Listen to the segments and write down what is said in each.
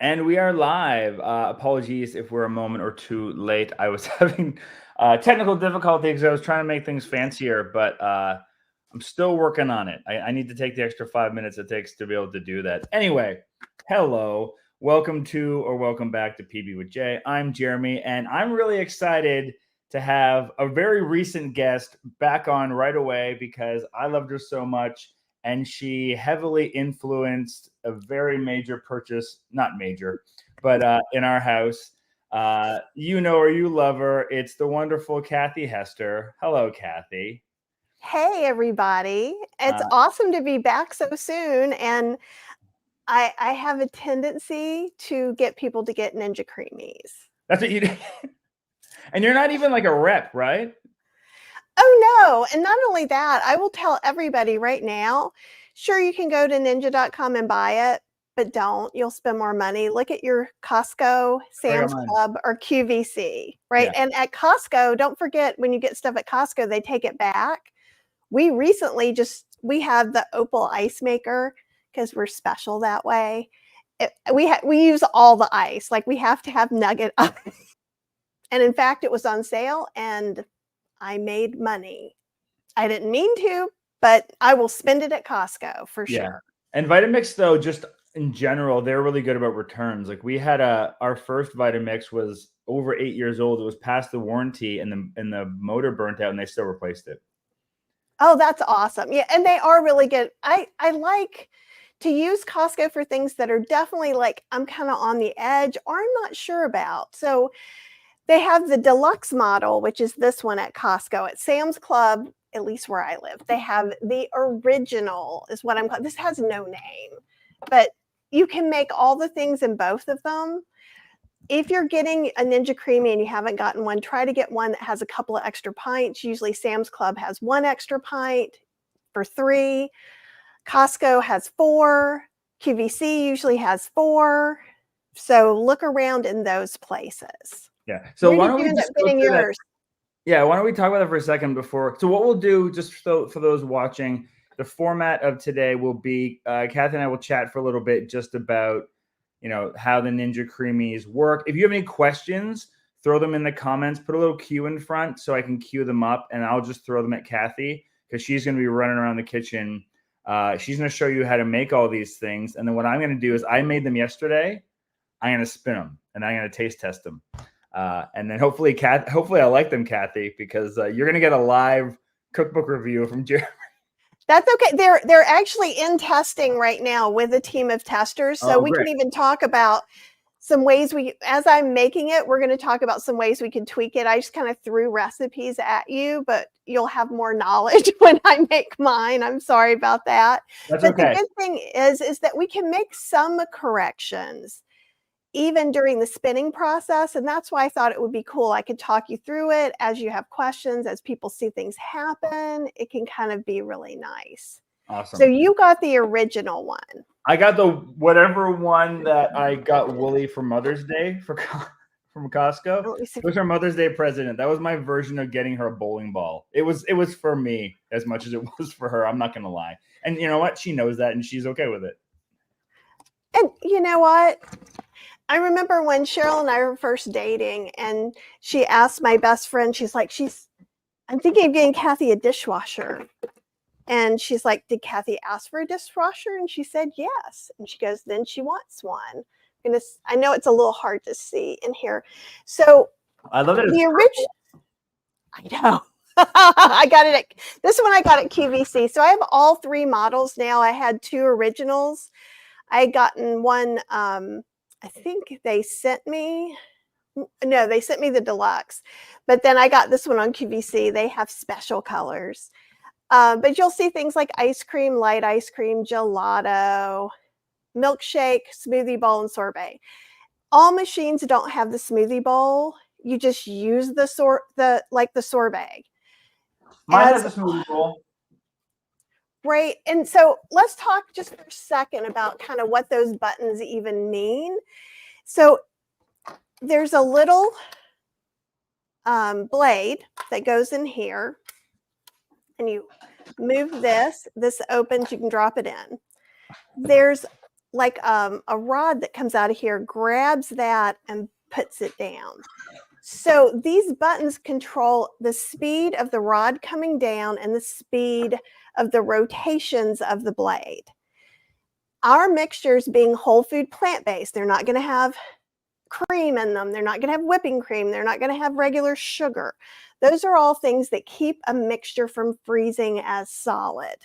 And we are live. Apologies if we're a moment or two late. I was having technical difficulty because I was trying to make things fancier, but I'm still working on it. I need to take the extra 5 minutes it takes to be able to do that. Anyway, hello. Welcome to or welcome back to PB with Jay. I'm Jeremy, and I'm really excited to have a very recent guest back on right away because I loved her so much and she heavily influenced a very major purchase, not major, but in our house. You know her, you love her. It's the wonderful Kathy Hester. Hello, Kathy. Hey, everybody. It's Uh, awesome to be back so soon. And I have a tendency to get people to get Ninja Creamies. that's what you do. And you're not even like a rep, right? Oh, no. And not only that, I will tell everybody right now, sure, you can go to ninja.com and buy it, but don't. You'll spend more money. Look at your Costco, I got Sam's mine. Club, or QVC, right? Yeah. And at Costco, don't forget when you get stuff at Costco, they take it back. We recently we have the opal ice maker because we're special that way. We use all the ice, like we have to have nugget ice. And in fact, it was on sale and I made money. I didn't mean to, but I will spend it at Costco for Yeah. sure. And Vitamix, though, just in general, they're really good about returns. Like we had our first Vitamix was over 8 years old. It was past the warranty and the motor burnt out and they still replaced it. Oh, that's awesome. Yeah, and they are really good. I like to use Costco for things that are definitely like I'm kind of on the edge or I'm not sure about. So they have the Deluxe model, which is this one at Costco. At Sam's Club, at least where I live, they have the original, is what I'm calling. This has no name, but you can make all the things in both of them. If you're getting a Ninja Creami and you haven't gotten one, try to get one that has a couple of extra pints. Usually Sam's Club has one extra pint for $3. Costco has 4. QVC usually has 4. So look around in those places. Yeah. So Where why did don't you we end up just go getting through that? yours? Yeah, why don't we talk about that for a second before? So what we'll do, just so for those watching, the format of today will be Kathy and I will chat for a little bit just about how the Ninja Creamies work. If you have any questions, throw them in the comments. Put a little queue in front so I can queue them up, and I'll just throw them at Kathy because she's going to be running around the kitchen. She's going to show you how to make all these things, and then what I'm going to do is I made them yesterday. I'm going to spin them and I'm going to taste test them. And then hopefully I like them, Kathy, because you're going to get a live cookbook review from Jeremy. That's okay. They're actually in testing right now with a team of testers. So we Great. can even talk about some ways as I'm making it, we're going to talk about some ways we can tweak it. I just kind of threw recipes at you, but you'll have more knowledge when I make mine. I'm sorry about that. That's but okay. The good thing is that we can make some corrections even during the spinning process. And that's why I thought it would be cool. I could talk you through it as you have questions, as people see things happen. It can kind of be really nice. Awesome. So you got the original one. I got the whatever one that I got Wooly for Mother's Day from Costco. It was her Mother's Day present. That was my version of getting her a bowling ball. It was for me as much as it was for her. I'm not gonna lie. And you know what? She knows that and she's okay with it. And you know what? I remember when Cheryl and I were first dating and she asked my best friend, she's like, I'm thinking of getting Kathy a dishwasher. And she's like, did Kathy ask for a dishwasher? And she said, yes. And she goes, then she wants one. And I know it's a little hard to see in here. So I love it. The original, I know. I got it this one I got at QVC. So I have all 3 models now. I had 2 originals. I had gotten one, I think they sent me the Deluxe, but then I got this one on QVC. They have special colors. But you'll see things like ice cream, light ice cream, gelato, milkshake, smoothie bowl, and sorbet. All machines don't have the smoothie bowl. You just use the sorbet. Mine has a smoothie bowl. Right. And so let's talk just for a second about kind of what those buttons even mean. So there's a little blade that goes in here, and you move this opens, you can drop it in. There's like a rod that comes out of here, grabs that and puts it down. So these buttons control the speed of the rod coming down and the speed of the rotations of the blade. Our mixtures being whole food plant-based, they're not going to have cream in them. They're not going to have whipping cream. They're not going to have regular sugar. Those are all things that keep a mixture from freezing as solid.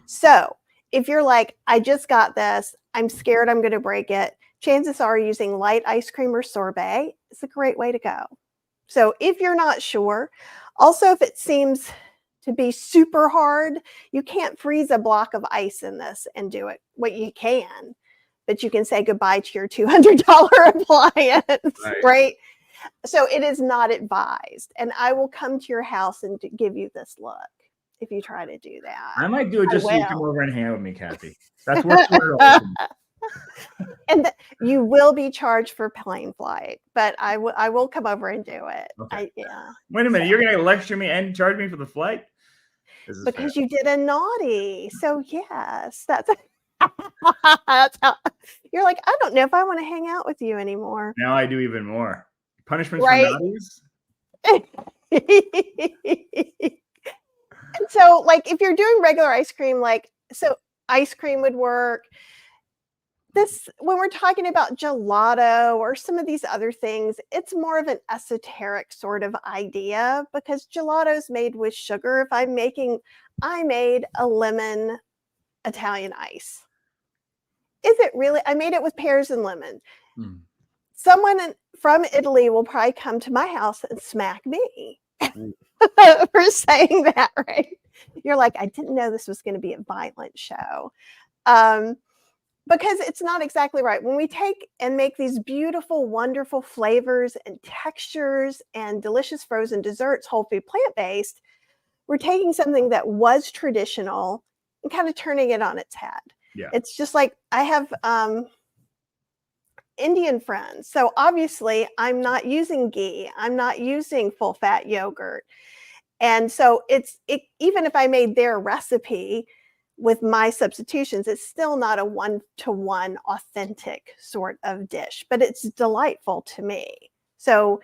So if you're like, I just got this, I'm scared I'm going to break it, chances are using light ice cream or sorbet is a great way to go. So if you're not sure, also if it seems to be super hard, you can't freeze a block of ice in this and do it. What you can, but you can say goodbye to your $200 appliance, right? So it is not advised. And I will come to your house and give you this look if you try to do that. I might do it just so you come over and hang out with me, Kathy. That's worth $200. And you will be charged for plane flight, but I will come over and do it. Okay. Wait a minute, you're going to lecture me and charge me for the flight? Because you did a naughty. So yes, that's how you're like, I don't know if I want to hang out with you anymore. Now I do even more. Punishments for naughties? And so like if you're doing regular ice cream, like so ice cream would work. This, when we're talking about gelato or some of these other things, it's more of an esoteric sort of idea because gelato is made with sugar. If I made a lemon Italian ice. Is it really? I made it with pears and lemon. Someone from Italy will probably come to my house and smack me for saying that, right? You're like, I didn't know this was going to be a violent show. Because it's not exactly right. When we take and make these beautiful, wonderful flavors and textures and delicious frozen desserts, whole food plant-based, we're taking something that was traditional and kind of turning it on its head. Yeah. It's just like I have Indian friends. So obviously I'm not using ghee. I'm not using full fat yogurt. And so even if I made their recipe with my substitutions, it's still not a one-to-one authentic sort of dish, but it's delightful to me. So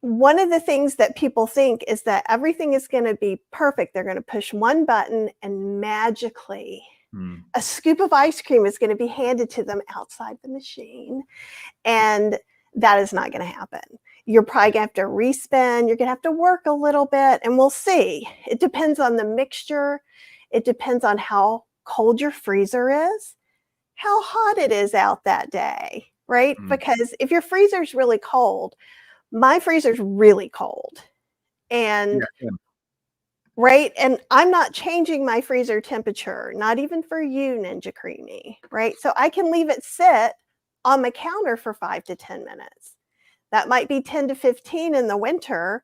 one of the things that people think is that everything is going to be perfect. They're going to push one button and magically a scoop of ice cream is going to be handed to them outside the machine. And that is not going to happen. You're probably going to have to respin. You're going to have to work a little bit, and we'll see. It depends on the mixture. It depends on how cold your freezer is, how hot it is out that day, right? Because if your freezer's really cold, my freezer's really cold. And right, and I'm not changing my freezer temperature, not even for you, Ninja Creami, right? So I can leave it sit on my counter for 5 to 10 minutes. That might be 10 to 15 in the winter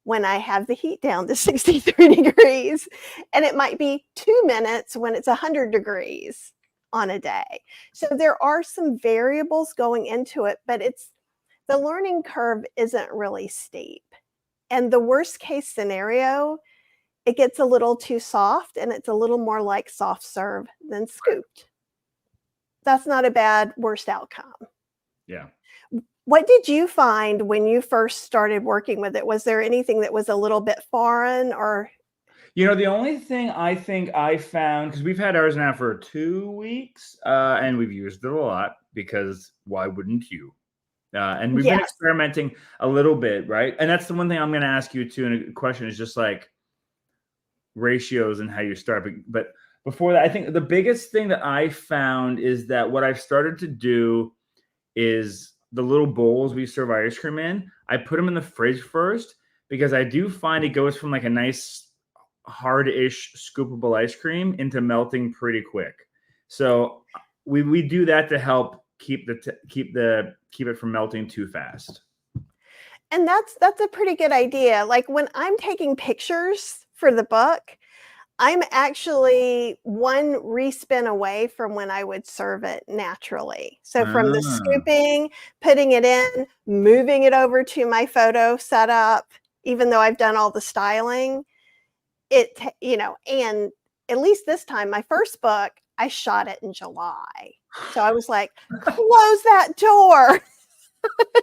when I have the heat down to 63 degrees, and it might be 2 minutes when it's 100 degrees on a day. So there are some variables going into it, but the learning curve isn't really steep. And the worst case scenario, it gets a little too soft and it's a little more like soft serve than scooped. That's not a bad worst outcome. Yeah. What did you find when you first started working with it? Was there anything that was a little bit foreign or? You know, the only thing I think I found, because we've had ours now for 2 weeks, and we've used it a lot because why wouldn't you? And we've been experimenting a little bit, right? And that's the one thing I'm going to ask you too. And a question is just like ratios and how you start. But before that, I think the biggest thing that I found is that what I've started to do is the little bowls we serve ice cream in, I put them in the fridge first because I do find it goes from like a nice hard-ish scoopable ice cream into melting pretty quick. So we do that to help keep it from melting too fast. And that's a pretty good idea. Like when I'm taking pictures for the book, I'm actually one respin away from when I would serve it naturally. So from the scooping, putting it in, moving it over to my photo setup, even though I've done all the styling, and at least this time, my first book, I shot it in July. So I was like, close that door.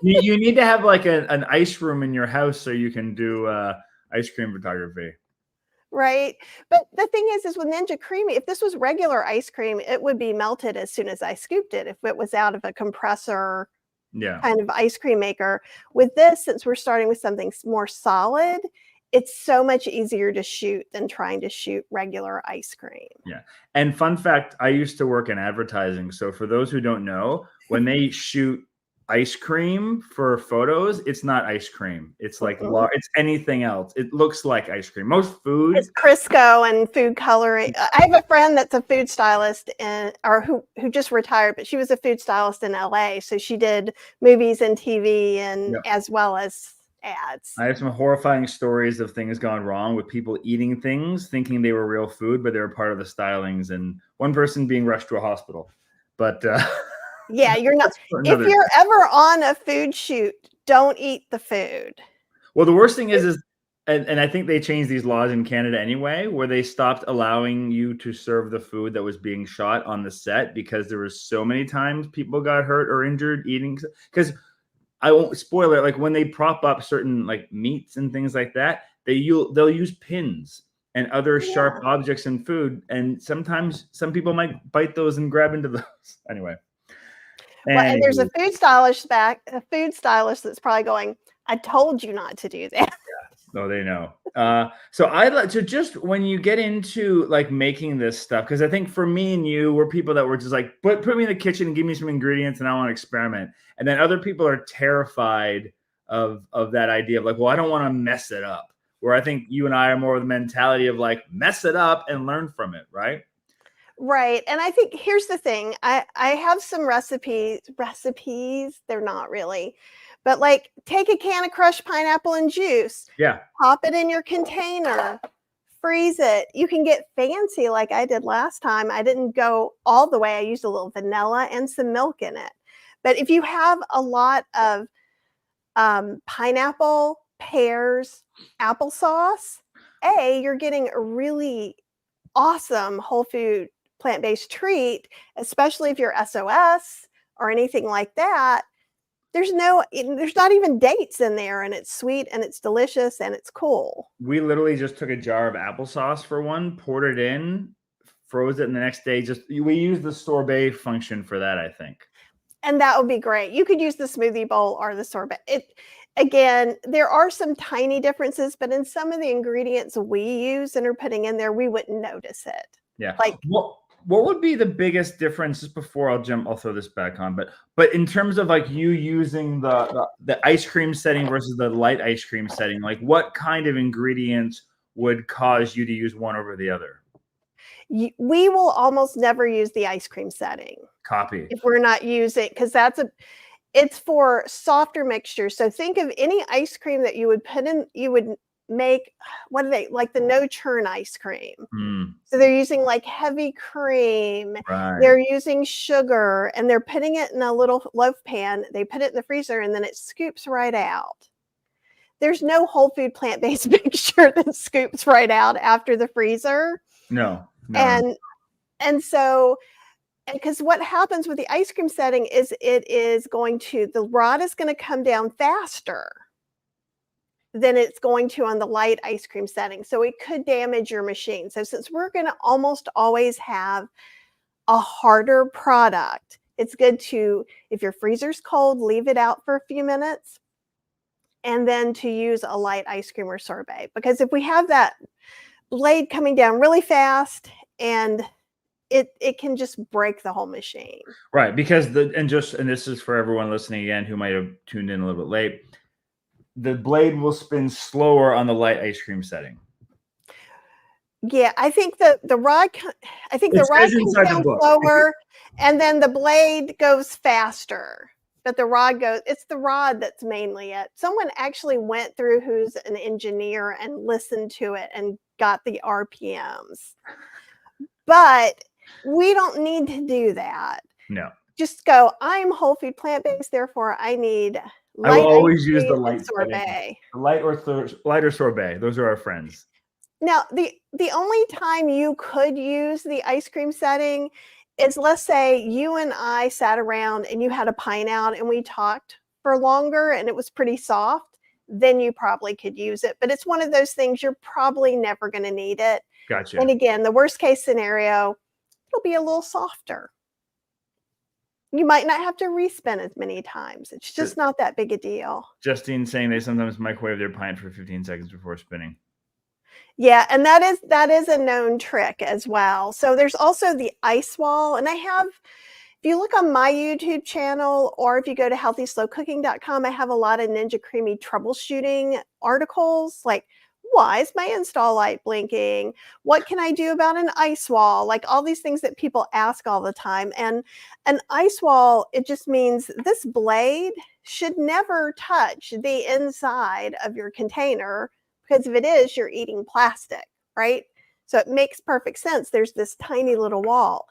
You need to have like an ice room in your house so you can do ice cream photography. Right. But the thing is with Ninja Creami, if this was regular ice cream, it would be melted as soon as I scooped it. If it was out of a compressor kind of ice cream maker. With this, since we're starting with something more solid, it's so much easier to shoot than trying to shoot regular ice cream. Yeah. And fun fact, I used to work in advertising. So for those who don't know, when they shoot ice cream for photos, it's not ice cream. It's like it's anything else. It looks like ice cream. Most food, it's Crisco and food coloring. I have a friend that's a food stylist who just retired, but she was a food stylist in LA. So she did movies and TV and as well as ads. I have some horrifying stories of things gone wrong with people eating things thinking they were real food, but they were part of the stylings, and one person being rushed to a hospital. But yeah, you're not. If you're ever on a food shoot, don't eat the food. Well, the worst thing is and I think they changed these laws in Canada anyway, where they stopped allowing you to serve the food that was being shot on the set because there was so many times people got hurt or injured eating. Because I won't spoil it. Like when they prop up certain like meats and things like that, they'll use pins and other sharp objects in food, and sometimes some people might bite those and grab into those. Anyway. Well, and there's a food stylist that's probably going, I told you not to do that. Yeah. Oh, they know. So I'd like to just when you get into like making this stuff, because I think for me and you, we're people that were just like, put me in the kitchen and give me some ingredients and I want to experiment. And then other people are terrified of that idea of like, well, I don't want to mess it up. Where I think you and I are more of the mentality of like, mess it up and learn from it, right? Right. And I think here's the thing. I have some recipes, they're not really, but like take a can of crushed pineapple and juice. Yeah. Pop it in your container, freeze it. You can get fancy like I did last time. I didn't go all the way. I used a little vanilla and some milk in it. But if you have a lot of pineapple, pears, applesauce, you're getting a really awesome whole food plant-based treat, especially if you're SOS or anything like that. There's not even dates in there, and it's sweet and it's delicious and it's cool. We literally just took a jar of applesauce for one, poured it in, froze it, and the next day we used the sorbet function for that, I think. And that would be great. You could use the smoothie bowl or the sorbet. Again, there are some tiny differences, but in some of the ingredients we use and are putting in there, we wouldn't notice it. Yeah. Like what would be the biggest difference? Just before I'll throw this back on, but in terms of like you using the ice cream setting versus the light ice cream setting, like what kind of ingredients would cause you to use one over the other? We will almost never use the ice cream setting. Copy. If we're not using, because it's for softer mixtures. So think of any ice cream that you would put in, you would make, what are they, like the no churn ice cream. So they're using like heavy cream, they're using sugar, and they're putting it in a little loaf pan. They put it in the freezer and then it scoops right out. There's no whole food plant-based mixture that scoops right out after the freezer. No. And so, because what happens with the ice cream setting is the rod is going to come down faster than it's going to on the light ice cream setting. So it could damage your machine. So since we're going to almost always have a harder product, it's good to, if your freezer's cold, leave it out for a few minutes and then to use a light ice cream or sorbet. Because if we have that blade coming down really fast, and it can just break the whole machine. Right. Because and this is for everyone listening again who might have tuned in a little bit late. The blade will spin slower on the light ice cream setting. Yeah, I think the rod comes down slower and then the blade goes faster. But it's the rod that's mainly it. Someone actually went through who's an engineer and listened to it and got the RPMs. But we don't need to do that. No. Just go, I'm whole food plant-based, therefore I need light. I will always use the light sorbet. The light or sorbet. Those are our friends. Now, the only time you could use the ice cream setting is, let's say you and I sat around and you had a pint out and we talked for longer and it was pretty soft, then you probably could use it. But it's one of those things you're probably never going to need it. And Gotcha. again, the worst case scenario, it'll be a little softer. You might not have to respin as many times. It's just not that big a deal. Justine saying they sometimes microwave their pint for 15 seconds before spinning. Yeah, and that is a known trick as well. So there's also the ice wall, and I have, if you look on my YouTube channel or if you go to healthyslowcooking.com, I have a lot of Ninja Creami troubleshooting articles like, why is my install light blinking? What can I do about an ice wall? Like all these things that people ask all the time. And an ice wall, it just means this blade should never touch the inside of your container, because if it is, you're eating plastic, right? So it makes perfect sense. There's this tiny little wall.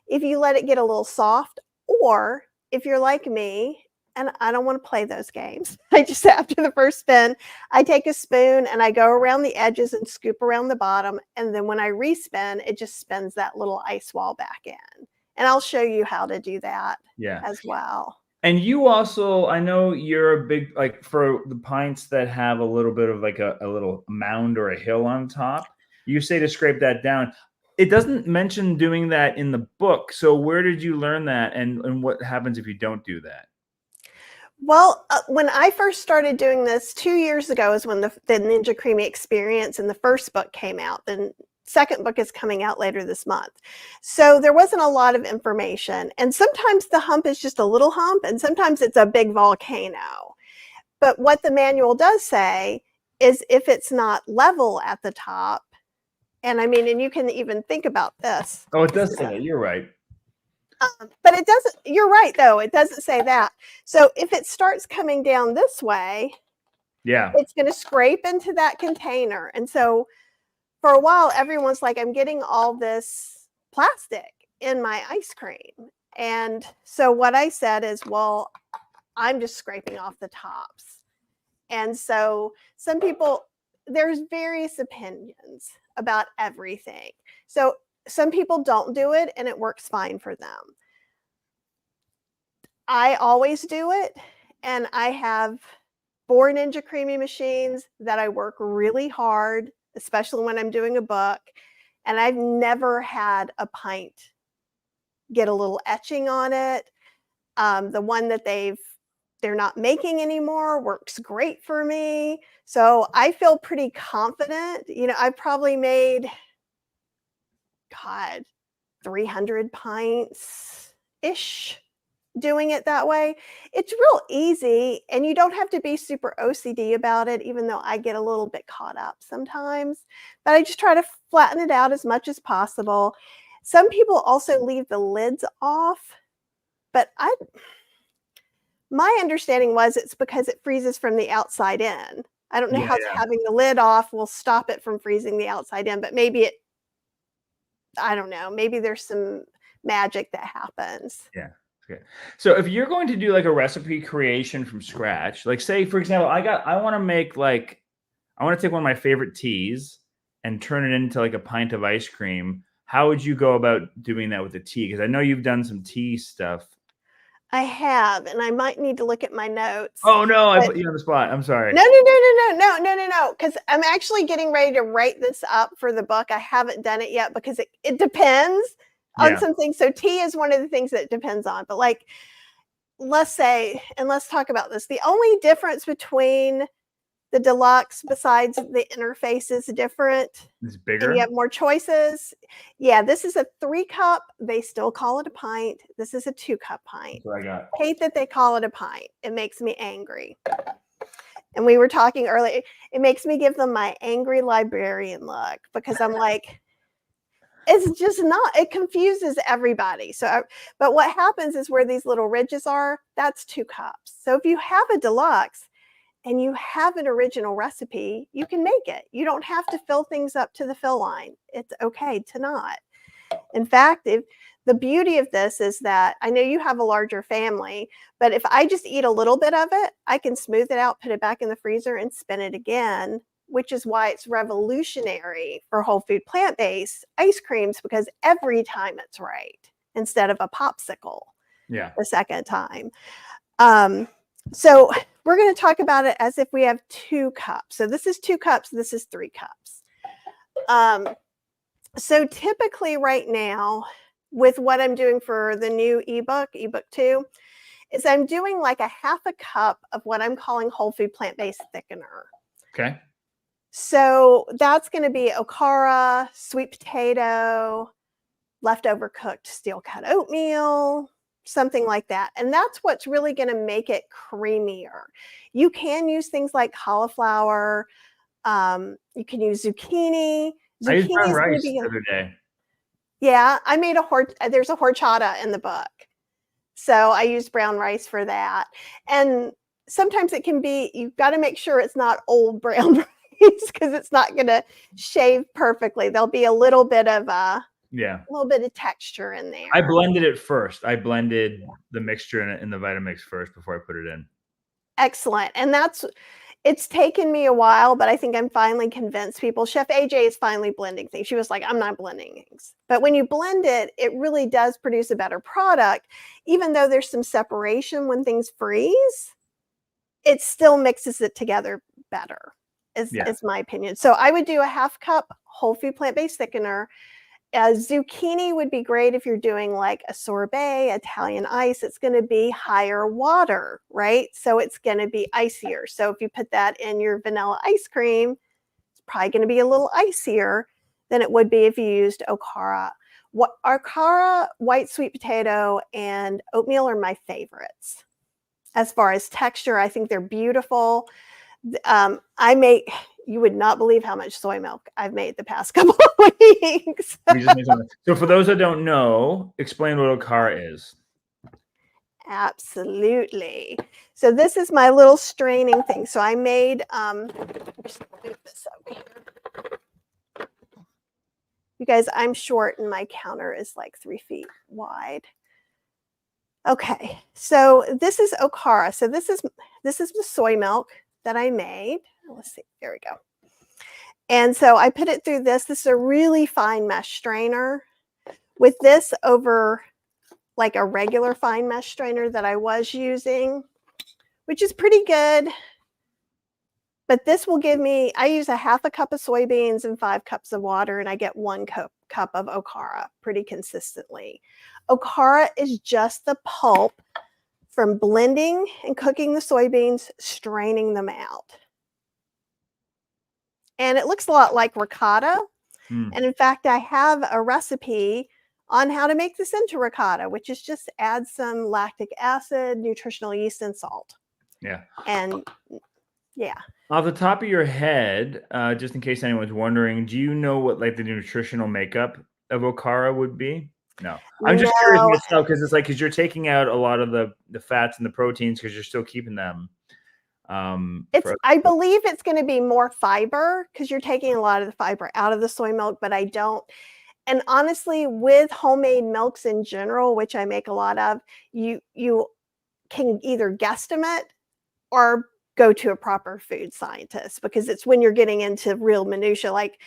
If you let it get a little soft, or if you're like me, and I don't want to play those games, I just, after the first spin, I take a spoon and I go around the edges and scoop around the bottom. And then when I respin, it just spins that little ice wall back in. And I'll show you how to do that as well. And you also, I know you're a big, like for the pints that have a little bit of like a little mound or a hill on top, you say to scrape that down. It doesn't mention doing that in the book. So where did you learn that? And what happens if you don't do that? Well, when I first started doing this 2 years ago is when the Ninja Creami Experience and the first book came out. The second book is coming out later this month. So there wasn't a lot of information. And sometimes the hump is just a little hump, and sometimes it's a big volcano. But what the manual does say is if it's not level at the top, and I mean, and you can even think about this. Oh, it does say that. You're right. But it doesn't, you're right though, it doesn't say that. So if it starts coming down this way, it's going to scrape into that container. And so for a while, everyone's like, I'm getting all this plastic in my ice cream. And so what I said is, well, I'm just scraping off the tops. And so some people, there's various opinions about everything. So some people don't do it and it works fine for them. I always do it, and I have 4 Ninja Creami machines that I work really hard, especially when I'm doing a book, and I've never had a pint get a little etching on it. The one that they're not making anymore works great for me. So I feel pretty confident. You know, I've probably made, God, 300 pints-ish doing it that way. It's real easy, and you don't have to be super OCD about it, even though I get a little bit caught up sometimes. But I just try to flatten it out as much as possible. Some people also leave the lids off, but my understanding was it's because it freezes from the outside in. I don't know how having the lid off will stop it from freezing the outside in, but maybe I don't know, maybe there's some magic that happens. Yeah. Okay. So if you're going to do like a recipe creation from scratch, like say, for example, I want to make like, I want to take one of my favorite teas and turn it into like a pint of ice cream. How would you go about doing that with the tea? Because I know you've done some tea stuff. I have, and I might need to look at my notes. Oh no, I put you on the spot. I'm sorry. No, because I'm actually getting ready to write this up for the book. I haven't done it yet because it depends on some things. So tea is one of the things that it depends on. But like, let's say, and let's talk about this. The only difference between the Deluxe, besides the interface is different. It's bigger. And you have more choices. Yeah, this is a 3-cup. They still call it a pint. This is a 2-cup pint. That's what I got. Hate that they call it a pint. It makes me angry. And we were talking earlier. It makes me give them my angry librarian look, because I'm like, it's just not, it confuses everybody. So, but what happens is where these little ridges are, that's 2 cups. So if you have a Deluxe and you have an original recipe, you can make it. You don't have to fill things up to the fill line. It's okay to not. In fact, the beauty of this is that I know you have a larger family, but if I just eat a little bit of it, I can smooth it out, put it back in the freezer, and spin it again which is why it's revolutionary for whole food plant-based ice creams, because every time it's right instead of a popsicle the second time. So we're going to talk about it as if we have 2 cups. So this is 2 cups, this is 3 cups. So typically right now, with what I'm doing for the new ebook 2, is I'm doing like a half a cup of what I'm calling whole food plant-based thickener. Okay. So that's going to be okara, sweet potato, leftover cooked steel cut oatmeal, something like that. And that's what's really going to make it creamier. You can use things like cauliflower. You can use zucchini. I used brown Zucchini is going to rice be the other day. Yeah, I made there's a horchata in the book. So I use brown rice for that. And sometimes it can be, you've got to make sure it's not old brown rice, because it's not going to shave perfectly. There'll be a little bit of texture in there. I blended it first. I blended the mixture in the Vitamix first before I put it in. Excellent. And it's taken me a while, but I think I'm finally convinced people. Chef AJ is finally blending things. She was like, I'm not blending things. But when you blend it, it really does produce a better product. Even though there's some separation when things freeze, it still mixes it together better, is my opinion. So I would do a half cup whole food plant-based thickener. Zucchini would be great if you're doing like a sorbet, Italian ice. It's going to be higher water, right? So it's going to be icier. So if you put that in your vanilla ice cream, it's probably going to be a little icier than it would be if you used okara. Okara, white sweet potato, and oatmeal are my favorites. As far as texture, I think they're beautiful. You would not believe how much soy milk I've made the past couple of weeks. So for those that don't know, explain what okara is. Absolutely. So this is my little straining thing. So I made, just move this over here. You guys, I'm short and my counter is like 3 feet wide. Okay, so this is okara. So this is the soy milk that I made. Let's see, there we go. And so I put it through this. This is a really fine mesh strainer. With this over like a regular fine mesh strainer that I was using, which is pretty good. But this will give me, I use a half a cup of soybeans and 5 cups of water, and I get 1 cup of okara pretty consistently. Okara is just the pulp from blending and cooking the soybeans, straining them out. And it looks a lot like ricotta. And in fact, I have a recipe on how to make this into ricotta, which is just add some lactic acid, nutritional yeast, and salt. Yeah. And yeah. Off the top of your head, just in case anyone's wondering, do you know what like the nutritional makeup of okara would be? No. I'm just curious myself, because it's like, because you're taking out a lot of the fats and the proteins because you're still keeping them. I believe it's going to be more fiber, because you're taking a lot of the fiber out of the soy milk, but I don't. And honestly, with homemade milks in general, which I make a lot of, you can either guesstimate or go to a proper food scientist, because it's when you're getting into real minutia, like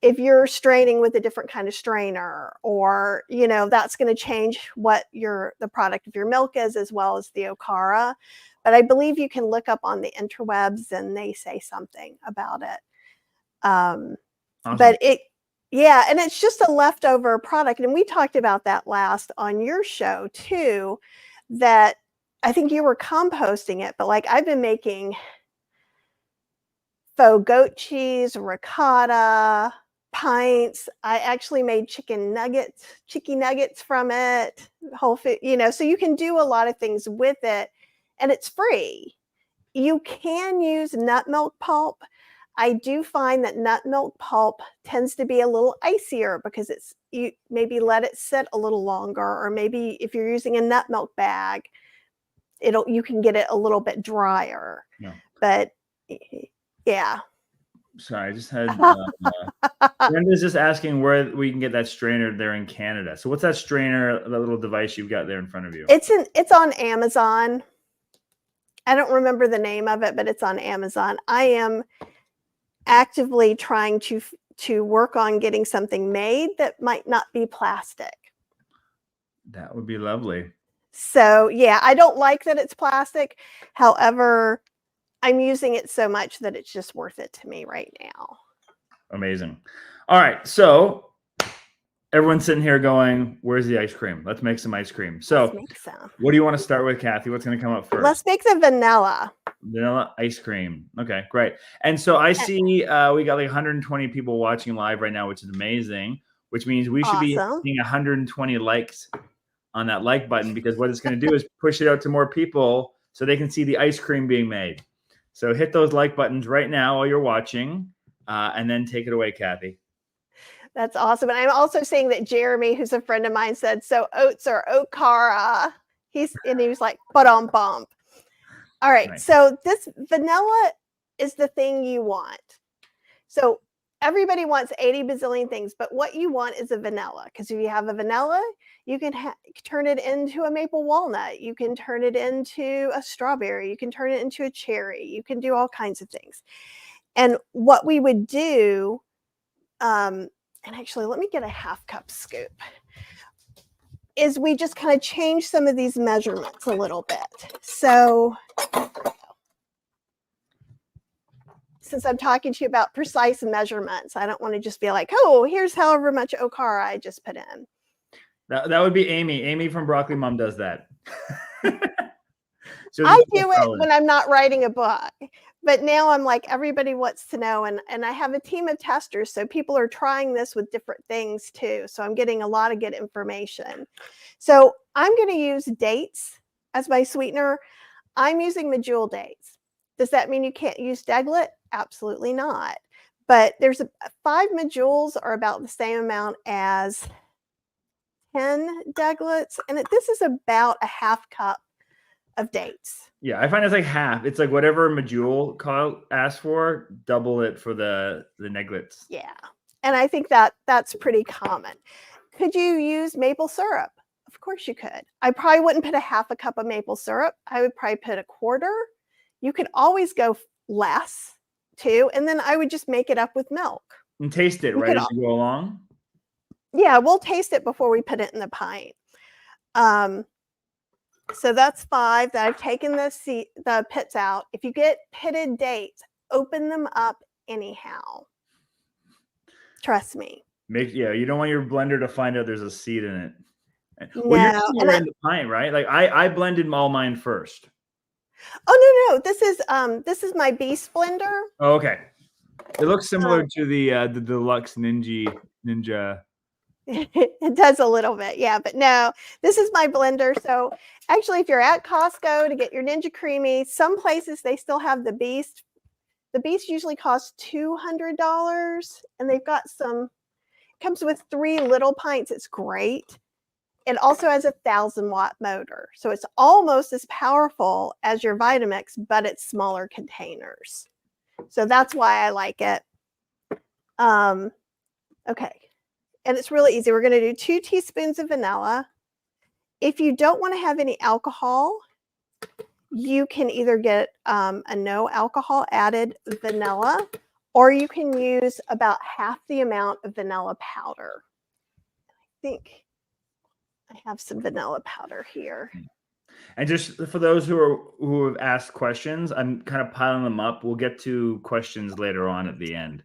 if you're straining with a different kind of strainer, or, you know, that's going to change what the product of your milk is, as well as the okara. But I believe you can look up on the interwebs and they say something about it. Awesome. But and it's just a leftover product. And we talked about that last on your show too, that I think you were composting it, but like I've been making faux goat cheese, ricotta, pints. I actually made chicken nuggets from it, whole food, you know, so you can do a lot of things with it, and it's free. You can use nut milk pulp. I do find that nut milk pulp tends to be a little icier, because you maybe let it sit a little longer, or maybe if you're using a nut milk bag, you can get it a little bit drier. Yeah. But yeah. Sorry, I just had Brenda's just asking where we can get that strainer there in Canada. So what's that strainer, that little device you've got there in front of you? It's on Amazon. I don't remember the name of it, but it's on Amazon. I am actively trying to work on getting something made that might not be plastic. That would be lovely. So yeah, I don't like that it's plastic. However, I'm using it so much that it's just worth it to me right now. Amazing. All right. So everyone's sitting here going, where's the ice cream? Let's make some ice cream. So Let's make some. what do you want to start with, Kathy? What's going to come up first? Let's make the vanilla. Vanilla ice cream. Okay, great. And so I see we got like 120 people watching live right now, which is amazing, which means we should be hitting 120 likes on that like button, because what it's going to do is push it out to more people so they can see the ice cream being made. So hit those like buttons right now while you're watching, and then take it away, Kathy. That's awesome. And I'm also seeing that Jeremy, who's a friend of mine, said, so oats or okara. He was like, but on bump. All right. Nice. So this vanilla is the thing you want. So everybody wants 80 bazillion things, but what you want is a vanilla. Because if you have a vanilla, you can turn it into a maple walnut. You can turn it into a strawberry. You can turn it into a cherry. You can do all kinds of things. And what we would do, and actually, let me get a half cup scoop, is we just kind of change some of these measurements a little bit. So since I'm talking to you about precise measurements, I don't want to just be like, oh, here's however much okara I just put in. That would be Amy. Amy from Broccoli Mom does that. I do it when I'm not writing a book. But now I'm like, everybody wants to know. And I have a team of testers. So people are trying this with different things too. So I'm getting a lot of good information. So I'm going to use dates as my sweetener. I'm using medjool dates. Does that mean you can't use deglet? Absolutely not. But there's 5 medjools are about the same amount as 10 deglets. And this is about a half cup of dates. Yeah, I find it's like half. It's like whatever medjool Kyle asked for, double it for the neglets. Yeah, and I think that's pretty common. Could you use maple syrup? Of course you could. I probably wouldn't put a half a cup of maple syrup. I would probably put a quarter. You could always go less too, and then I would just make it up with milk. And taste it, right, as you go along? Yeah, we'll taste it before we put it in the pint. So that's 5 that I've taken the pits out. If you get pitted dates, open them up anyhow. Trust me. You don't want your blender to find out there's a seed in it. Well, you're in the pint, right? Like I blended all mine first. Oh no, this is my beast blender. Oh, okay. It looks similar to the Deluxe Ninja. It does a little bit, yeah, but no, this is my blender. So actually, if you're at Costco to get your Ninja Creami, some places they still have the Beast. The Beast usually costs $200, and they've got some. It comes with 3 little pints. It's great. It also has a 1,000-watt motor, so it's almost as powerful as your Vitamix, but it's smaller containers. So that's why I like it. Okay. And it's really easy. We're going to do 2 teaspoons of vanilla. If you don't want to have any alcohol, you can either get a no alcohol added vanilla, or you can use about half the amount of vanilla powder. I think I have some vanilla powder here. And just for those who have asked questions, I'm kind of piling them up. We'll get to questions later on at the end.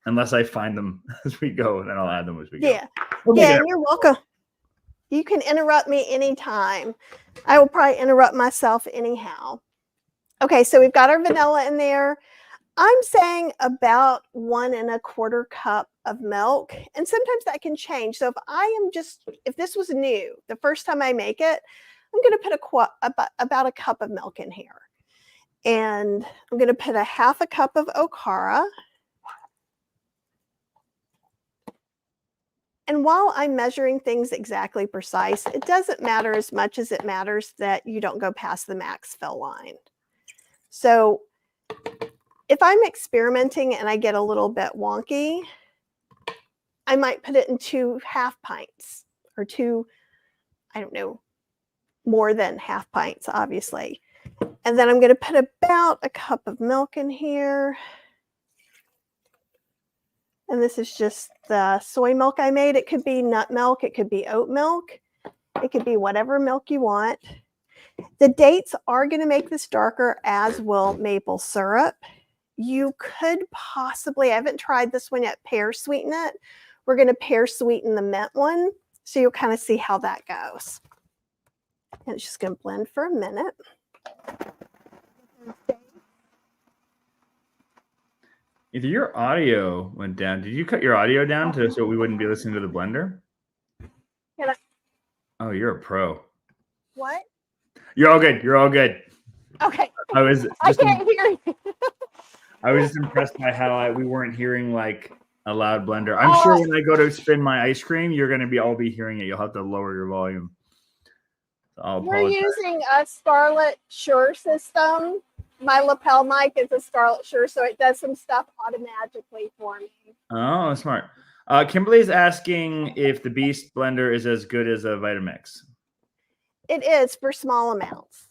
Unless I find them as we go, then I'll add them as we go. Yeah, and you're welcome. You can interrupt me anytime. I will probably interrupt myself anyhow. Okay, so we've got our vanilla in there. I'm saying about 1 1/4 cup of milk, and sometimes that can change. So if this was new, the first time I make it, I'm going to put about a cup of milk in here, and I'm going to put a half a cup of okara. And while I'm measuring things exactly precise, it doesn't matter as much as it matters that you don't go past the max fill line. So if I'm experimenting and I get a little bit wonky, I might put it in 2 half pints or 2, I don't know, more than half pints, obviously. And then I'm going to put about a cup of milk in here. And this is just the soy milk I made. It could be nut milk. It could be oat milk. It could be whatever milk you want. The dates are going to make this darker, as will maple syrup. You could possibly, I haven't tried this one yet, pear sweeten it. We're going to pear sweeten the mint one. So you'll kind of see how that goes. And it's just going to blend for a minute. Either your audio went down. Did you cut your audio down so we wouldn't be listening to the blender? Oh, you're a pro. What? You're all good. You're all good. Okay. I can't hear you. I was just impressed by how we weren't hearing like a loud blender. I'm sure when I go to spin my ice cream, you're going to be all hearing it. You'll have to lower your volume. So we're using a Scarlett Shure system. My lapel mic is a Scarlett Shure, so it does some stuff automatically for me. Oh, smart. Kimberly's asking if the Beast blender is as good as a Vitamix. It is for small amounts.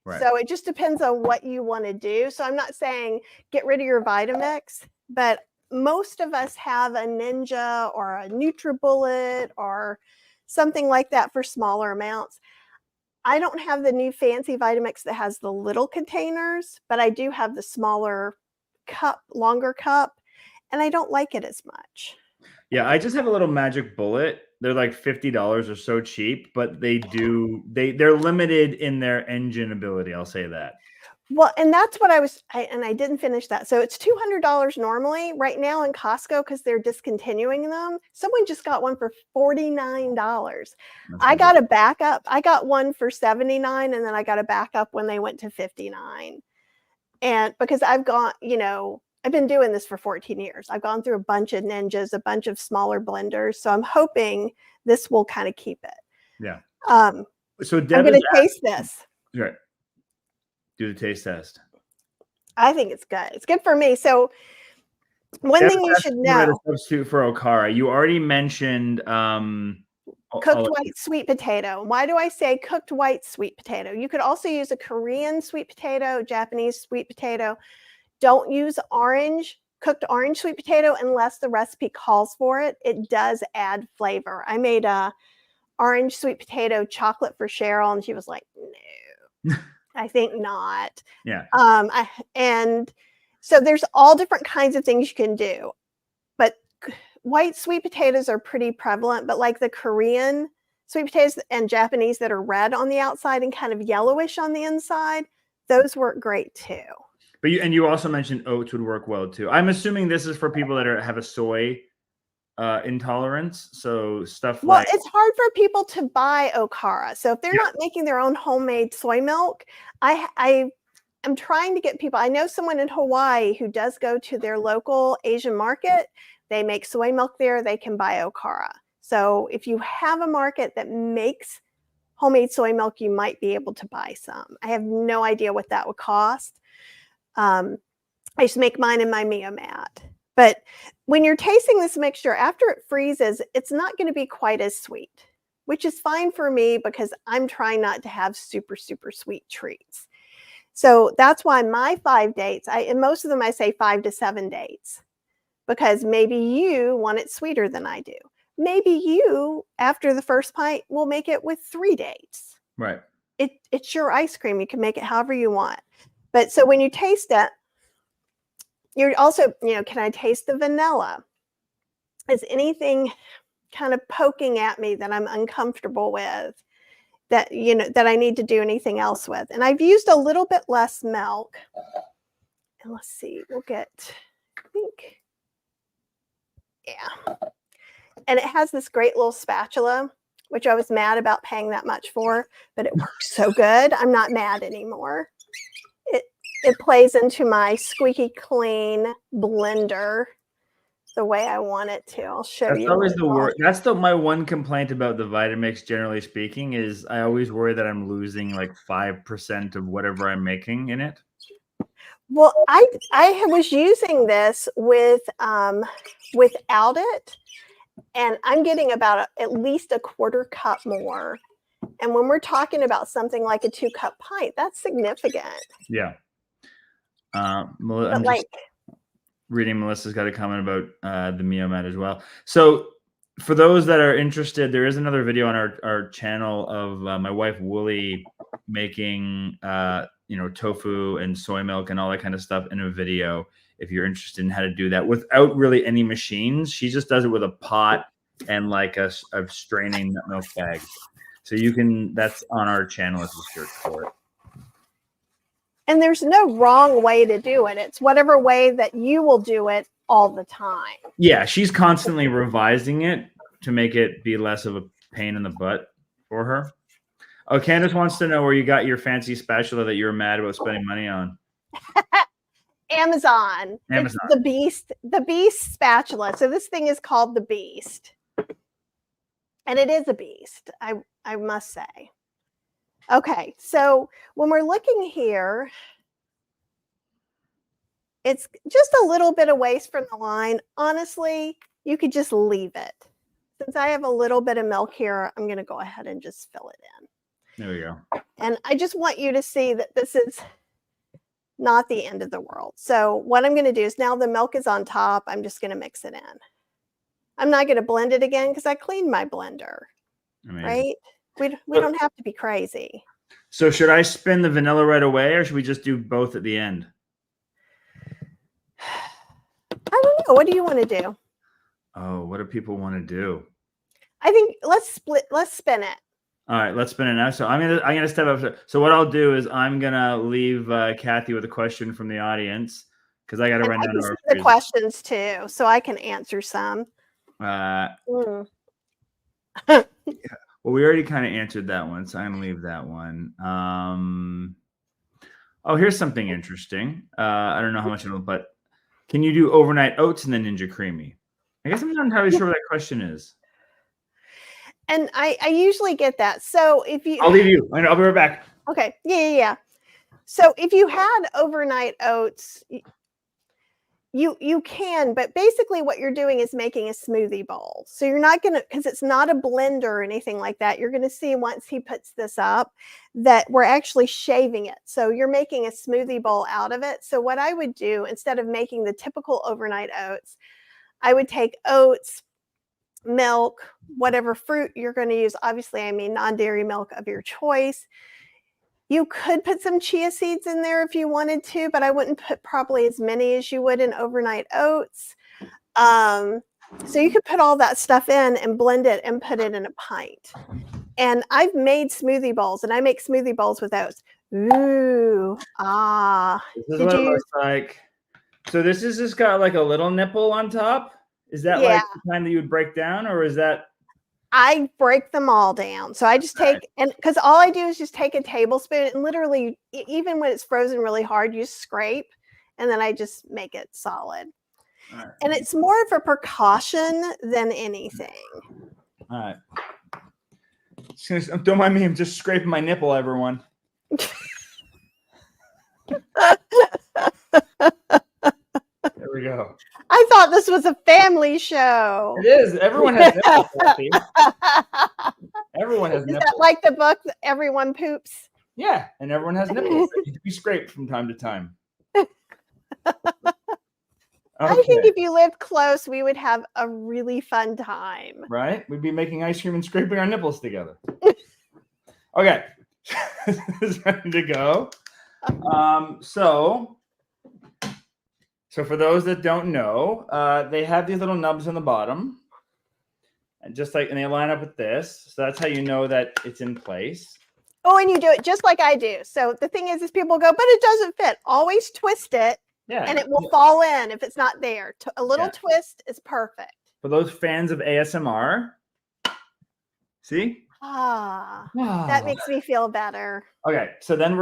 Right. So it just depends on what you want to do. So I'm not saying get rid of your Vitamix, but most of us have a Ninja or a NutriBullet or something like that for smaller amounts. I don't have the new fancy Vitamix that has the little containers, but I do have the smaller cup, longer cup, and I don't like it as much. Yeah, I just have a little magic bullet. They're like $50. They're so cheap, but they're limited in their engine ability. I'll say that. Well, and that's what I didn't finish that. So it's $200 normally right now in Costco because they're discontinuing them. Someone just got one for $49. I got a backup. I got one for $79, and then I got a backup when they went to $59. And because I've been doing this for 14 years. I've gone through a bunch of Ninjas, a bunch of smaller blenders. So I'm hoping this will kind of keep it. Yeah. So I'm going to taste this. Right. Do the taste test. I think it's good. It's good for me. So one thing you should know. Substitute for okara. You already mentioned cooked white sweet potato. Why do I say cooked white sweet potato? You could also use a Korean sweet potato, Japanese sweet potato. Don't use cooked orange sweet potato unless the recipe calls for it. It does add flavor. I made a orange sweet potato chocolate for Cheryl, and she was like, no. I think not. Yeah. And so there's all different kinds of things you can do, but white sweet potatoes are pretty prevalent, but like the Korean sweet potatoes and Japanese that are red on the outside and kind of yellowish on the inside, those work great too. But you also mentioned oats would work well too. I'm assuming this is for people that have a soy intolerance. So stuff like, it's hard for people to buy okara. So if they're not making their own homemade soy milk, I am trying to get people. I know someone in Hawaii who does go to their local Asian market. They make soy milk there. They can buy okara. So if you have a market that makes homemade soy milk, you might be able to buy some. I have no idea what that would cost. I used to make mine in my Mia mat. But when you're tasting this mixture, after it freezes, it's not going to be quite as sweet, which is fine for me because I'm trying not to have super, super sweet treats. So that's why my 5 dates, in most of them I say 5 to 7 dates, because maybe you want it sweeter than I do. Maybe you, after the first pint, will make it with 3 dates. Right. It's your ice cream. You can make it however you want. But so when you taste it, you're also, can I taste the vanilla? Is anything kind of poking at me that I'm uncomfortable with, that, that I need to do anything else with? And I've used a little bit less milk. And let's see, we'll get, I think, yeah. And it has this great little spatula, which I was mad about paying that much for, but it works so good. I'm not mad anymore. It plays into my squeaky clean blender the way I want it to. I'll show you. That's always the worst. That's my one complaint about the Vitamix, generally speaking, is I always worry that I'm losing like 5% of whatever I'm making in it. Well, I was using this without it, and I'm getting about at least a 1/4 cup more. And when we're talking about something like a 2-cup pint, that's significant. Yeah. reading Melissa's got a comment about the Mio mat as well. So for those that are interested, there is another video on our channel of my wife Wooly making tofu and soy milk and all that kind of stuff in a video. If you're interested in how to do that without really any machines, she just does it with a pot and like a straining nut milk bag. So that's on our channel if you search for it. And there's no wrong way to do it. It's whatever way that you will do it all the time. Yeah, she's constantly revising it to make it be less of a pain in the butt for her. Oh, Candace wants to know where you got your fancy spatula that you were mad about spending money on. Amazon. Amazon. It's the Beast spatula. So this thing is called the Beast. And it is a beast, I must say. Okay, so when we're looking here, it's just a little bit of waste from the line. Honestly, you could just leave it. Since I have a little bit of milk here, I'm going to go ahead and just fill it in. There we go. And I just want you to see that this is not the end of the world. So what I'm going to do is now the milk is on top. I'm just going to mix it in. I'm not going to blend it again because I cleaned my blender. Amazing. Right? We don't have to be crazy. So should I spin the vanilla right away or should we just do both at the end? I don't know. What do you want to do? Oh, what do people want to do? I think let's spin it. All right, let's spin it now. So I'm gonna step up. So what I'll do is I'm gonna leave Kathy with a question from the audience because I got to run down to the questions too, so I can answer some. Well, we already kind of answered that one, so I'm gonna leave that one. Oh, here's something interesting. I don't know how much it'll, but can you do overnight oats in the Ninja Creami? I guess I'm not entirely sure what that question is. And I usually get that. So if you, I'll leave you. I'll be right back. Okay. Yeah. So if you had overnight oats, you can, but basically what you're doing is making a smoothie bowl. So you're not going to, because it's not a blender or anything like that. You're going to see once he puts this up that we're actually shaving it. So you're making a smoothie bowl out of it. So what I would do instead of making the typical overnight oats, I would take oats, milk, whatever fruit you're going to use. Obviously, I mean non-dairy milk of your choice. You could put some chia seeds in there if you wanted to, but I wouldn't put probably as many as you would in overnight oats. So you could put all that stuff in and blend it and put it in a pint. And I've made smoothie bowls, and I make smoothie bowls with oats. Ooh, This is what it looks like. So this is just got like a little nipple on top. Is that like the kind that you would break down, or is that? I break them all down. So I just take, and because all I do is just take a tablespoon and literally, even when it's frozen really hard, you scrape and then I just make it solid. Right. And it's more of a precaution than anything. All right. Don't mind me. I'm just scraping my nipple, everyone. There we go. I thought this was a family show. It is. Everyone has nipples. Everyone has nipples. Is that like the book Everyone Poops? Yeah, and everyone has nipples. They need to be scraped from time to time. Okay. I think if you lived close, we would have a really fun time. Right? We'd be making ice cream and scraping our nipples together. Okay. This is ready to go. So for those that don't know, they have these little nubs on the bottom, and they line up with this. So that's how you know that it's in place. Oh, and you do it just like I do. So the thing is people go, but it doesn't fit. Always twist it, and it will fall in if it's not there. A little twist is perfect. For those fans of ASMR, see? That makes me feel better. Okay, so then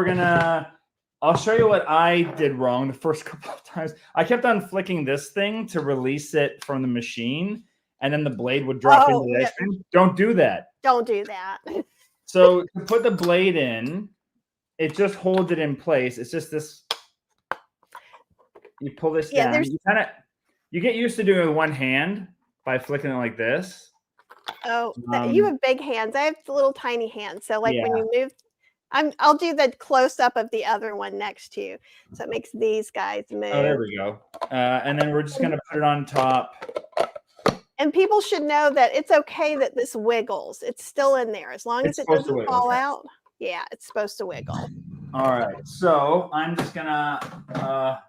I'll show you what I did wrong the first couple of times. I kept on flicking this thing to release it from the machine, and then the blade would drop into the ice cream. Don't do that. Don't do that. So to put the blade in, it just holds it in place. It's just this. You pull this down. You get used to doing it with one hand by flicking it like this. Oh, you have big hands. I have little tiny hands. So when you move, I'll do the close up of the other one next to you. So it makes these guys move. Oh, there we go. And then we're just going to put it on top. And people should know that it's okay that this wiggles. It's still in there. As long as it doesn't fall out. Yeah, it's supposed to wiggle. All right. So I'm just going to,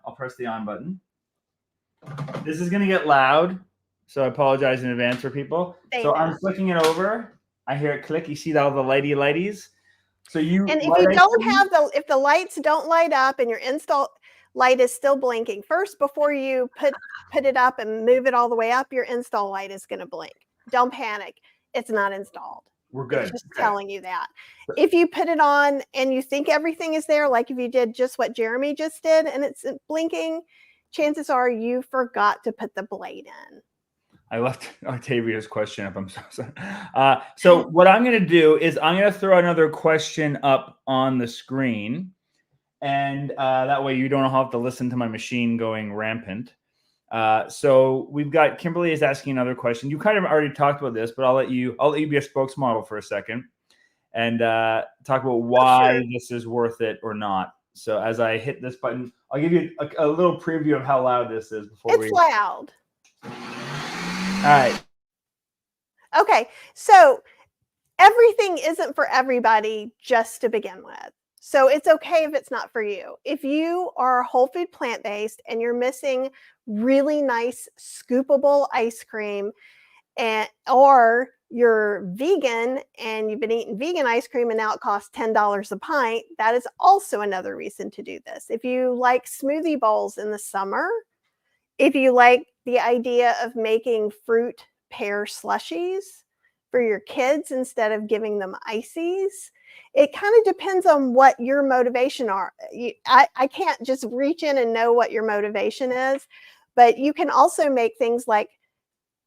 I'll press the on button. This is going to get loud. So I apologize in advance for people. So I'm flicking it over. I hear it click. You see all the lighties. So and if you don't have if the lights don't light up and your install light is still blinking, first before you put it up and move it all the way up, your install light is going to blink. Don't panic. It's not installed. We're good. It's just telling you that. If you put it on and you think everything is there, like if you did just what Jeremy just did and it's blinking, chances are you forgot to put the blade in. I left Octavia's question up. I'm so sorry. So what I'm going to do is I'm going to throw another question up on the screen. And that way you don't have to listen to my machine going rampant. So we've got Kimberly is asking another question. You kind of already talked about this, but I'll let you be a spokesmodel for a second and talk about why this is worth it or not. So as I hit this button, I'll give you a little preview of how loud this is before it's loud. All right. Okay, so everything isn't for everybody just to begin with. So it's okay if it's not for you. If you are whole food plant-based and you're missing really nice scoopable ice cream or you're vegan and you've been eating vegan ice cream and now it costs $10 a pint, that is also another reason to do this. If you like smoothie bowls in the summer, if you like the idea of making fruit pear slushies for your kids instead of giving them ices, it kind of depends on what your motivation are. I can't just reach in and know what your motivation is, but you can also make things like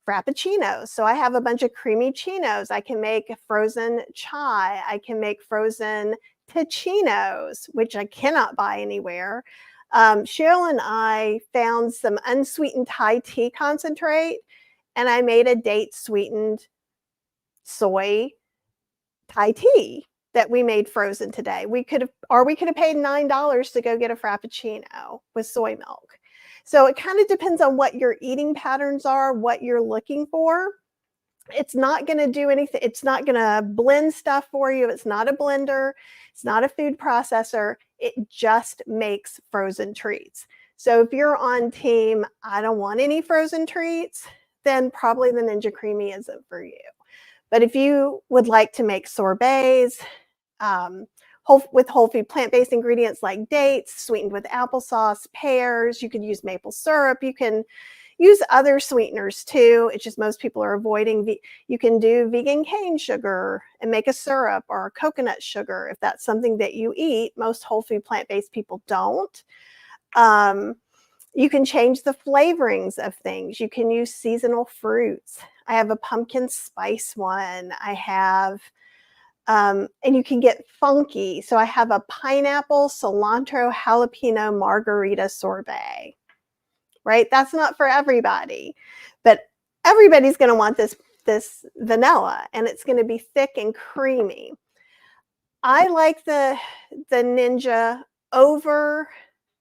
frappuccinos. So I have a bunch of creamy chinos. I can make frozen chai. I can make frozen tacchinos, which I cannot buy anywhere. Cheryl and I found some unsweetened Thai tea concentrate, and I made a date sweetened soy Thai tea that we made frozen today. We could have paid $9 to go get a frappuccino with soy milk. So it kind of depends on what your eating patterns are, what you're looking for. It's not going to do anything. It's not going to blend stuff for you. It's not a blender. It's not a food processor. It just makes frozen treats. So if you're on team, I don't want any frozen treats, then probably the Ninja Creami isn't for you. But if you would like to make sorbets with whole food plant-based ingredients like dates, sweetened with applesauce, pears, you could use maple syrup. You can use other sweeteners too. It's just most people are avoiding. You can do vegan cane sugar and make a syrup, or coconut sugar if that's something that you eat. Most whole food plant-based people don't. You can change the flavorings of things. You can use seasonal fruits. I have a pumpkin spice one. I have, and you can get funky. So I have a pineapple, cilantro, jalapeno margarita sorbet, right? That's not for everybody, but everybody's going to want this vanilla, and it's going to be thick and creamy. I like the Ninja over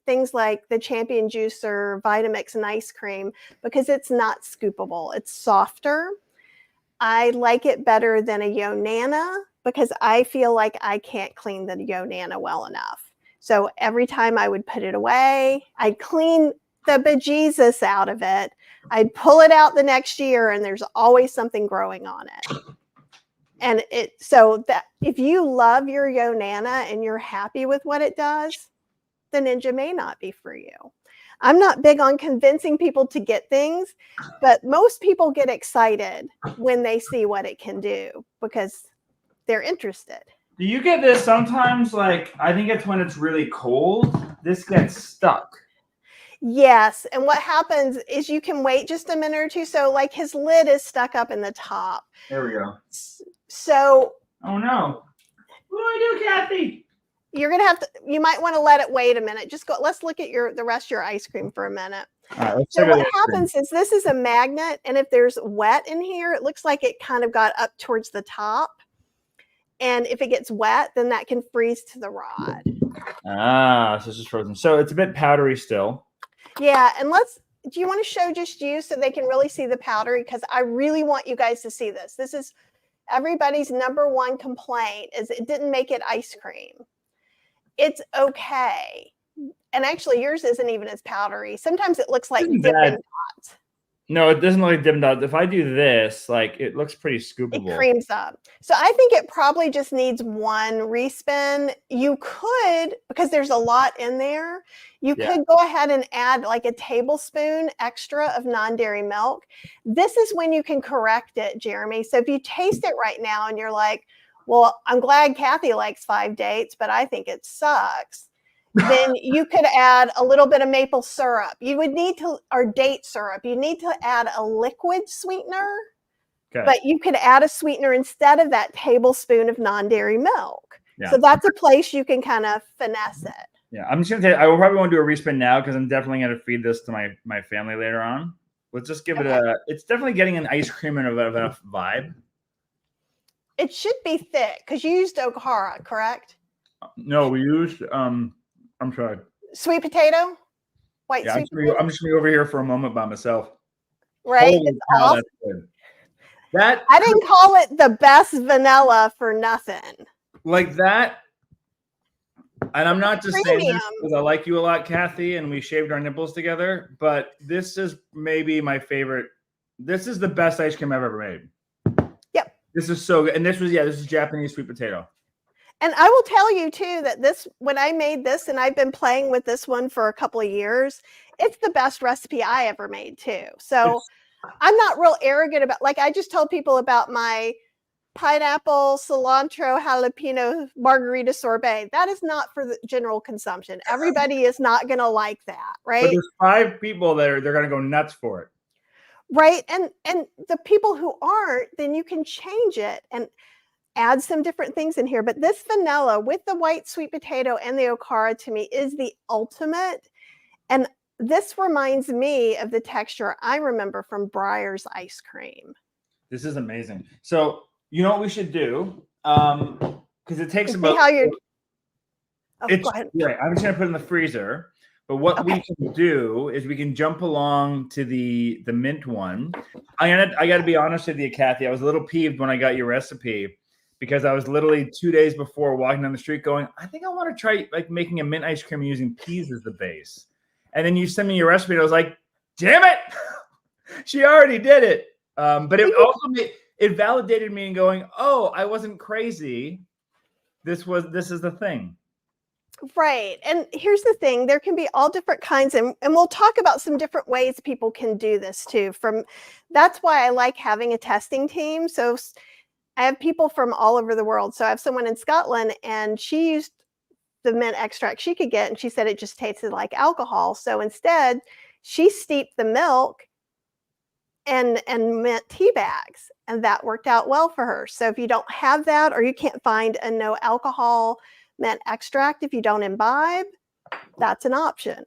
things like the Champion Juicer, Vitamix, and ice cream because it's not scoopable. It's softer. I like it better than a Yonana because I feel like I can't clean the Yonana well enough. So every time I would put it away, I'd clean the bejesus out of it. I'd pull it out the next year and there's always something growing on it. And so that if you love your Yonana and you're happy with what it does, the Ninja may not be for you. I'm not big on convincing people to get things, but most people get excited when they see what it can do because they're interested. Do you get this sometimes? Like, I think it's when it's really cold, this gets stuck. Yes. And what happens is you can wait just a minute or two. So like his lid is stuck up in the top. There we go. So. Oh no. What do I do, Kathy? You're going to have to, you might want to let it wait a minute. Just go, let's look at the rest of your ice cream for a minute. All right, let's so what happens is this is a magnet. And if there's wet in here, it looks like it kind of got up towards the top. And if it gets wet, then that can freeze to the rod. Ah, so it's just frozen. So it's a bit powdery still. Yeah, and do you want to show just you so they can really see the powdery? Because I really want you guys to see this. This is everybody's number one complaint is it didn't make it ice cream. It's okay. And actually yours isn't even as powdery. Sometimes it looks like Dippin' Dots. No, it doesn't look like Dippin' Dots. If I do this, like it looks pretty It scoopable. creams up. So I think it probably just needs one respin. You could, because there's a lot in there, you could go ahead and add like a tablespoon extra of non-dairy milk. This is when you can correct it, Jeremy. So if you taste it right now and you're like, well, I'm glad Kathy likes 5 dates, but I think it sucks. Then you could add a little bit of maple syrup. You would need to, or date syrup. You need to add a liquid sweetener. Okay. But you could add a sweetener instead of that tablespoon of non-dairy milk. Yeah. So that's a place you can kind of finesse it. Yeah, I'm just going to say, I will probably want to do a respin now because I'm definitely going to feed this to my family later on. Let's just give it it's definitely getting an ice cream and a vibe. It should be thick because you used okara, correct? No, we used, I'm sorry. Sweet potato? White sweet potato? I'm just going to be over here for a moment by myself. Right? Holy it's cow, awesome. That's good. I didn't call it the best vanilla for nothing. Like that. And I'm not just saying this because I like you a lot, Kathy, and we shaved our nipples together, but this is maybe my favorite. This is the best ice cream I've ever made. Yep. This is so good. And this is Japanese sweet potato. And I will tell you too that when I made this, and I've been playing with this one for a couple of years, it's the best recipe I ever made too. So I'm not real arrogant about, like I just told people about my pineapple, cilantro, jalapeno margarita sorbet. That is not for the general consumption. Everybody is not going to like that, right? But there's 5 people there, they're going to go nuts for it. Right. And the people who aren't, then you can change it and add some different things in here. But this vanilla with the white sweet potato and the okara to me is the ultimate. And this reminds me of the texture I remember from Breyer's ice cream. This is amazing. So you know what we should do? Because it takes about. How you're. Oh, go ahead. Right. I'm just gonna put it in the freezer. But what we can do is we can jump along to the mint one. I got to be honest with you, Kathy. I was a little peeved when I got your recipe because I was literally 2 days before walking down the street going, I think I want to try like making a mint ice cream using peas as the base. And then you sent me your recipe and I was like, damn it. She already did it. But it also it validated me in going, oh, I wasn't crazy. This is the thing. Right. And here's the thing, there can be all different kinds, and we'll talk about some different ways people can do this too. That's why I like having a testing team. So I have people from all over the world. So I have someone in Scotland and she used the mint extract she could get and she said it just tasted like alcohol. So instead she steeped the milk and mint tea bags, and that worked out well for her. So if you don't have that, or you can't find a no alcohol mint extract if you don't imbibe, that's an option.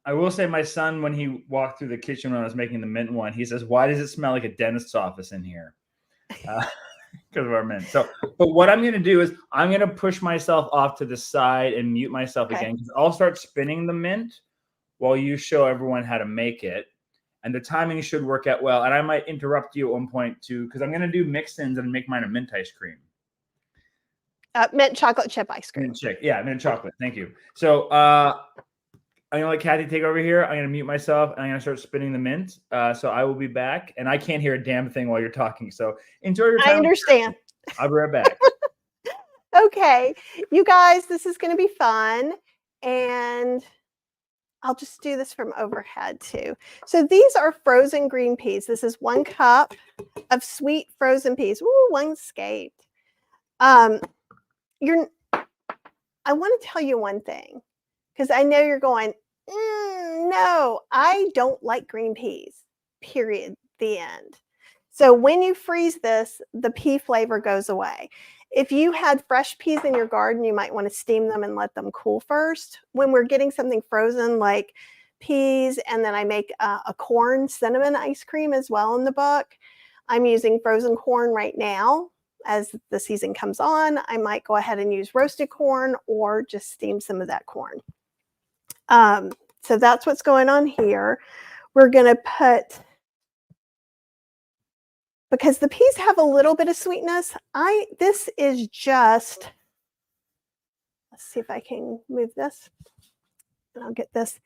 I will say my son, when he walked through the kitchen when I was making the mint one, he says, why does it smell like a dentist's office in here? Because of our mint. So, but what I'm going to do is I'm going to push myself off to the side and mute myself again, because I'll start spinning the mint while you show everyone how to make it. And the timing should work out well. And I might interrupt you at one point too, because I'm going to do mix-ins and make mine a mint ice cream. Mint chocolate chip ice cream. Mint chocolate. Thank you. So I'm going to let Kathy take over here. I'm going to mute myself and I'm going to start spinning the mint. So I will be back, and I can't hear a damn thing while you're talking. So enjoy your time. I understand. I'll be right back. Okay. You guys, this is going to be fun. And I'll just do this from overhead too. So these are frozen green peas. This is 1 cup of sweet frozen peas. Ooh, one escaped. I want to tell you one thing, because I know you're going, no, I don't like green peas, period, the end. So when you freeze this, the pea flavor goes away. If you had fresh peas in your garden, you might want to steam them and let them cool first. When we're getting something frozen like peas, and then I make a corn cinnamon ice cream as well in the book. I'm using frozen corn right now. as the season comes on, I might go ahead and use roasted corn or just steam some of that corn. So that's what's going on here. We're going to put, because the peas have a little bit of sweetness, this is just, let's see if I can move this. And I'll get this.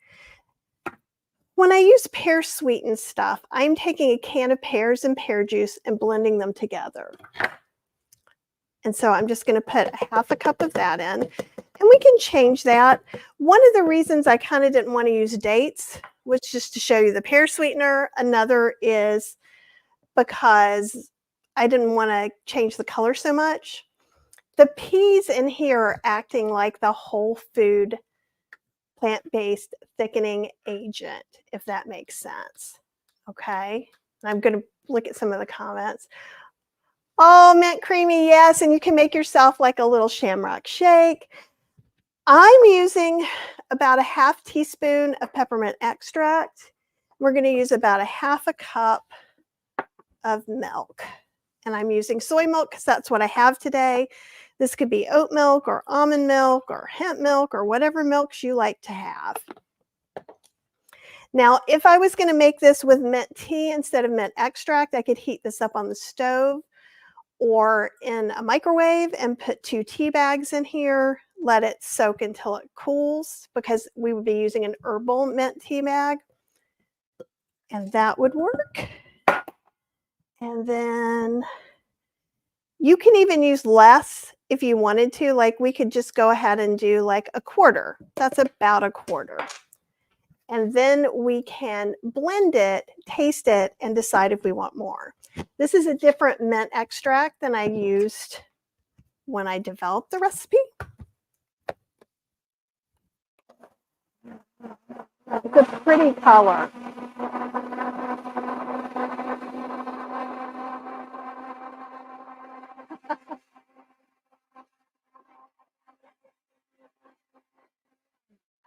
When I use pear sweetened stuff, I'm taking a can of pears and pear juice and blending them together. And so I'm just going to put half a cup of that in, and we can change that. One of the reasons I kind of didn't want to use dates was just to show you the pear sweetener. Another is because I didn't want to change the color so much. The peas in here are acting like the whole food plant-based thickening agent, if that makes sense. Okay, and I'm going to look at some of the comments. Oh, mint creamy, yes, and you can make yourself like a little shamrock shake. I'm using about a half teaspoon of peppermint extract. We're going to use about a half a cup of milk, and I'm using soy milk because that's what I have today. This could be oat milk or almond milk or hemp milk or whatever milks you like to have. Now, if I was going to make this with mint tea instead of mint extract, I could heat this up on the stove or in a microwave and put 2 tea bags in here, let it soak until it cools, because we would be using an herbal mint tea bag, and that would work. And then you can even use less if you wanted to. Like, we could just go ahead and do like a quarter. That's about a quarter. And then we can blend it, taste it, and decide if we want more. This is a different mint extract than I used when I developed the recipe. It's a pretty color.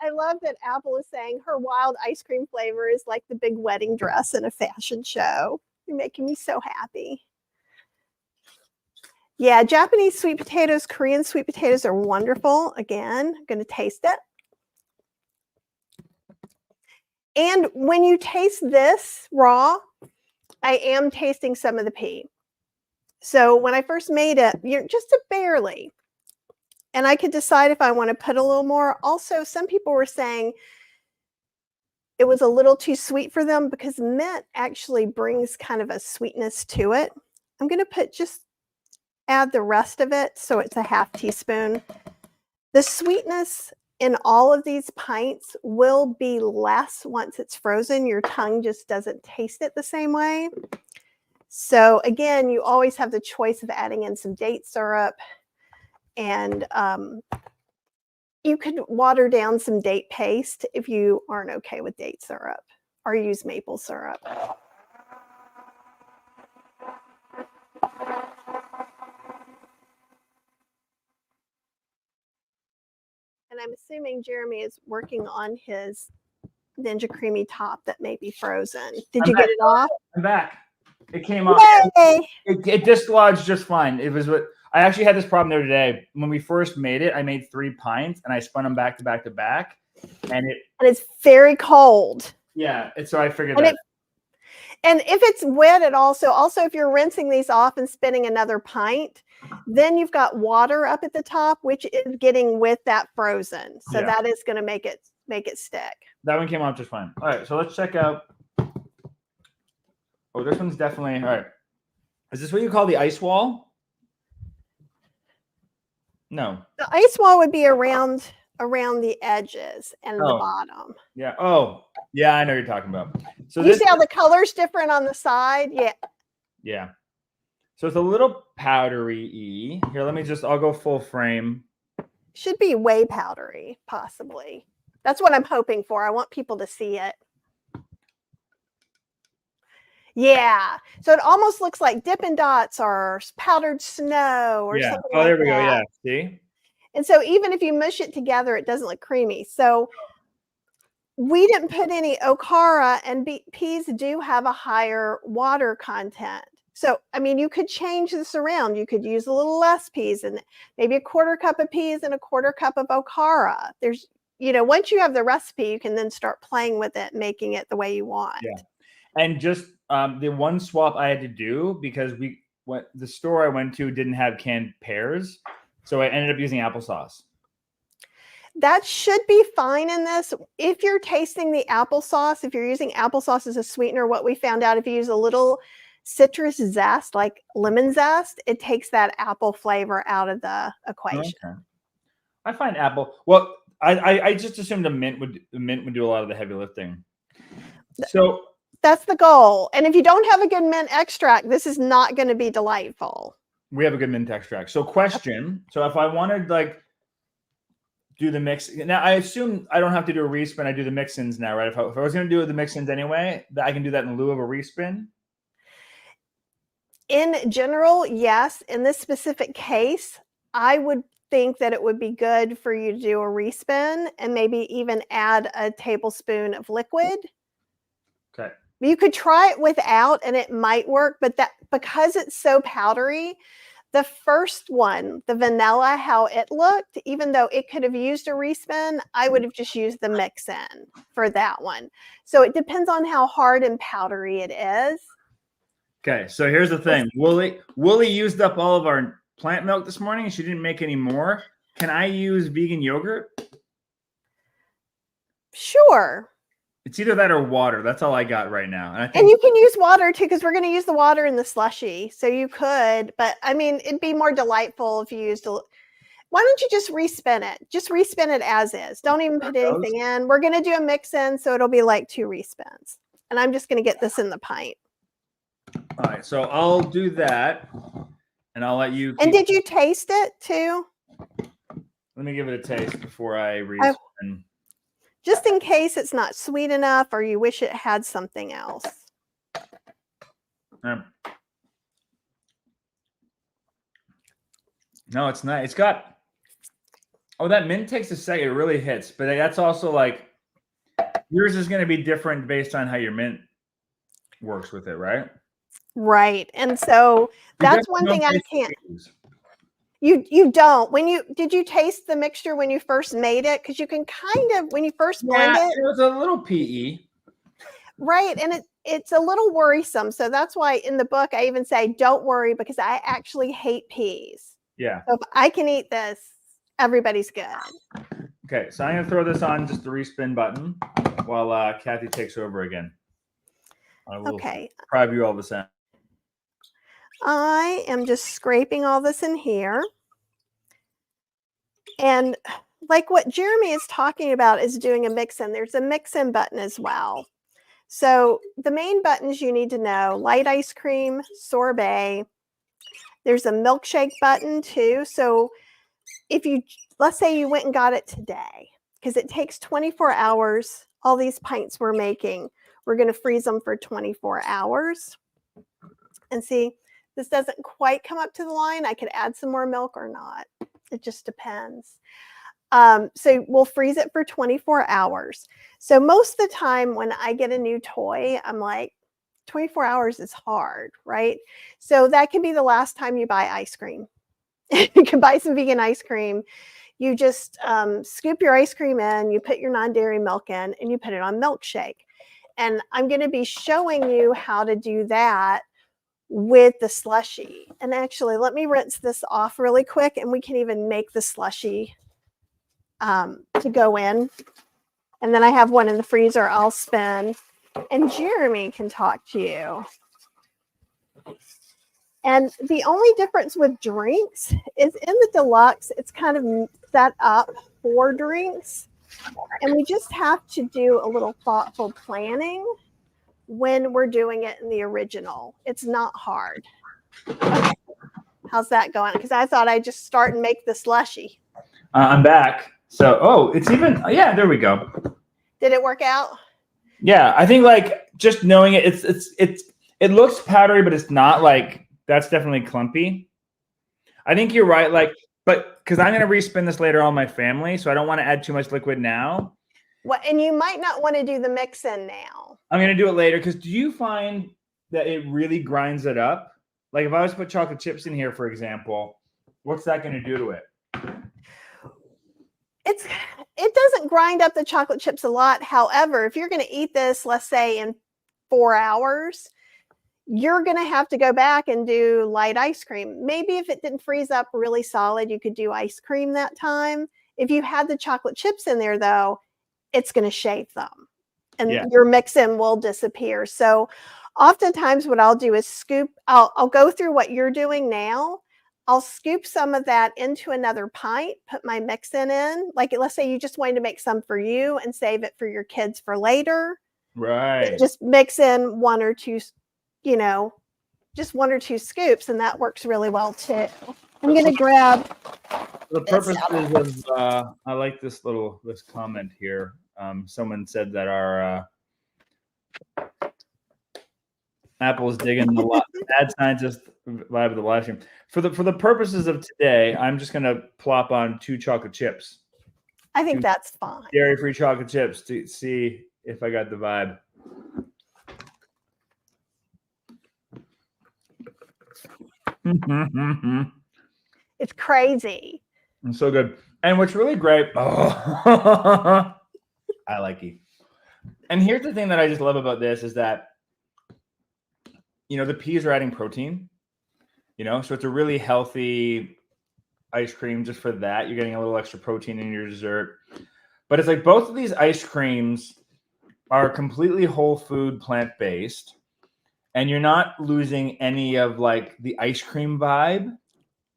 I love that Apple is saying her wild ice cream flavor is like the big wedding dress in a fashion show. You're making me so happy. Yeah, Japanese sweet potatoes, Korean sweet potatoes are wonderful. Again, I'm going to taste it. And when you taste this raw, I am tasting some of the pea. So when I first made it, you're just a barely. And I could decide if I want to put a little more. Also, some people were saying it was a little too sweet for them because mint actually brings kind of a sweetness to it. I'm going to add the rest of it, so it's a half teaspoon. The sweetness in all of these pints will be less once it's frozen. Your tongue just doesn't taste it the same way. So again, you always have the choice of adding in some date syrup, and you could water down some date paste if you aren't okay with date syrup, or use maple syrup. And I'm assuming Jeremy is working on his Ninja Creami top that may be frozen. Did you get it off? I'm back. It came off. Yay! It dislodged just fine. It was what I actually had this problem the other day. When we first made it, I made 3 pints and I spun them back to back to back, and it's very cold. Yeah, so I figured that. And if it's wet at all, so also if you're rinsing these off and spinning another pint, then you've got water up at the top, which is getting with that frozen. So yeah, that is going to make it stick. That one came out just fine. All right, so let's check out. Oh, this one's definitely all right. Is this what you call the ice wall? No. The ice wall would be around the edges and the bottom. Yeah. Oh, yeah, I know what you're talking about. So you see how the color's different on the side? Yeah. Yeah. So it's a little powdery-y. Here, I'll go full frame. Should be way powdery, possibly. That's what I'm hoping for. I want people to see it. Yeah. So it almost looks like Dippin' Dots or powdered snow or something like that. Oh, there we go. Yeah. See? And so even if you mush it together, it doesn't look creamy. So we didn't put any okara, and peas do have a higher water content. So, I mean, you could change this around. You could use a little less peas and maybe a 1/4 cup of peas and a 1/4 cup of okara. There's, once you have the recipe, you can then start playing with it, making it the way you want. Yeah. And just the one swap I had to do because the store I went to didn't have canned pears. So I ended up using applesauce. That should be fine in this. If you're tasting the applesauce, if you're using applesauce as a sweetener, what we found out, if you use a little citrus zest, like lemon zest, it takes that apple flavor out of the equation. Okay. I find apple. Well, I just assumed the mint would do a lot of the heavy lifting. So that's the goal. And if you don't have a good mint extract, this is not going to be delightful. We have a good mint extract. So question. So if I wanted do the mix now, I assume I don't have to do a respin. I do the mix-ins now, right? If I was going to do the mix-ins anyway, I can do that in lieu of a respin. In general, yes. In this specific case, I would think that it would be good for you to do a respin and maybe even add a tablespoon of liquid. Okay. You could try it without and it might work, but because it's so powdery, the first one, the vanilla, how it looked, even though it could have used a respin, I would have just used the mix-in for that one. So it depends on how hard and powdery it is. Okay, so here's the thing. Wooly used up all of our plant milk this morning. She didn't make any more. Can I use vegan yogurt? Sure. It's either that or water. That's all I got right now. And you can use water too, because we're going to use the water in the slushy. So you could, but I mean, it'd be more delightful if you used why don't you just respin it? Just respin it as is. Don't even put anything in. We're going to do a mix in, so it'll be like 2 respins. And I'm just going to get this in the pint. All right, so I'll do that, and I'll let you. And did you taste it too? Let me give it a taste before I respin. Just in case it's not sweet enough or you wish it had something else. No, it's not. It's got. Oh, that mint takes a second. It really hits, but that's also like yours is going to be different based on how your mint works with it, right? Right. And so that's one thing I can't. You don't. Did you taste the mixture when you first made it? Because you can kind of, when you first blend it. It was a little PE. Right. And it's a little worrisome. So that's why in the book, I even say, don't worry, because I actually hate peas. Yeah. So if I can eat this, everybody's good. Okay. So I'm going to throw this on just the respin button while Kathy takes over again. I will deprive you all the sound. I am just scraping all this in here. And like what Jeremy is talking about is doing a mix-in. There's a mix-in button as well. So the main buttons you need to know: light ice cream, sorbet. There's a milkshake button too. So if let's say you went and got it today, because it takes 24 hours, all these pints we're making, we're going to freeze them for 24 hours. And see, this doesn't quite come up to the line. I could add some more milk or not. It just depends. So we'll freeze it for 24 hours. So most of the time when I get a new toy, I'm like, 24 hours is hard, right? So that can be the last time you buy ice cream. You can buy some vegan ice cream. You just scoop your ice cream in, you put your non-dairy milk in, and you put it on milkshake. And I'm going to be showing you how to do that with the slushie. And actually, let me rinse this off really quick, and we can even make the slushie to go in. And then I have one in the freezer I'll spin, and Jeremy can talk to you. And the only difference with drinks is in the Deluxe, it's kind of set up for drinks. And we just have to do a little thoughtful planning when we're doing it in the original. It's not hard. Okay. How's that going? Because I thought I'd just start and make the slushie. I'm back. So, it's even, yeah, there we go. Did it work out? Yeah, I think like just knowing it, it looks powdery, but it's not like, that's definitely clumpy. I think you're right. Like, but because I'm going to respin this later on my family, so I don't want to add too much liquid now. What? And you might not want to do the mix in now. I'm going to do it later because do you find that it really grinds it up? Like if I was to put chocolate chips in here, for example, what's that going to do to it? It doesn't grind up the chocolate chips a lot. However, if you're going to eat this, let's say in 4 hours, you're going to have to go back and do light ice cream. Maybe if it didn't freeze up really solid, you could do ice cream that time. If you had the chocolate chips in there, though, it's going to shape them and your mix-in will disappear. So oftentimes what I'll do is scoop, I'll go through what you're doing now. I'll scoop some of that into another pint, put my mix-in in. Like let's say you just wanted to make some for you and save it for your kids for later. Right. Just mix in 1 or 2, you know, just 1 or 2 scoops, and that works really well too. I'm going to grab the purposes of, I like this comment here. Someone said that our Apple's digging the mad scientist vibe of the live stream. For the purposes of today, I'm just going to plop on 2 chocolate chips. I think that's fine. Dairy-free chocolate chips to see if I got the vibe. It's crazy. It's so good. And what's really great, I like it. And here's the thing that I just love about this is that, you know, the peas are adding protein, you know, so it's a really healthy ice cream just for that. You're getting a little extra protein in your dessert. But it's like both of these ice creams are completely whole food, plant-based, and you're not losing any of like the ice cream vibe.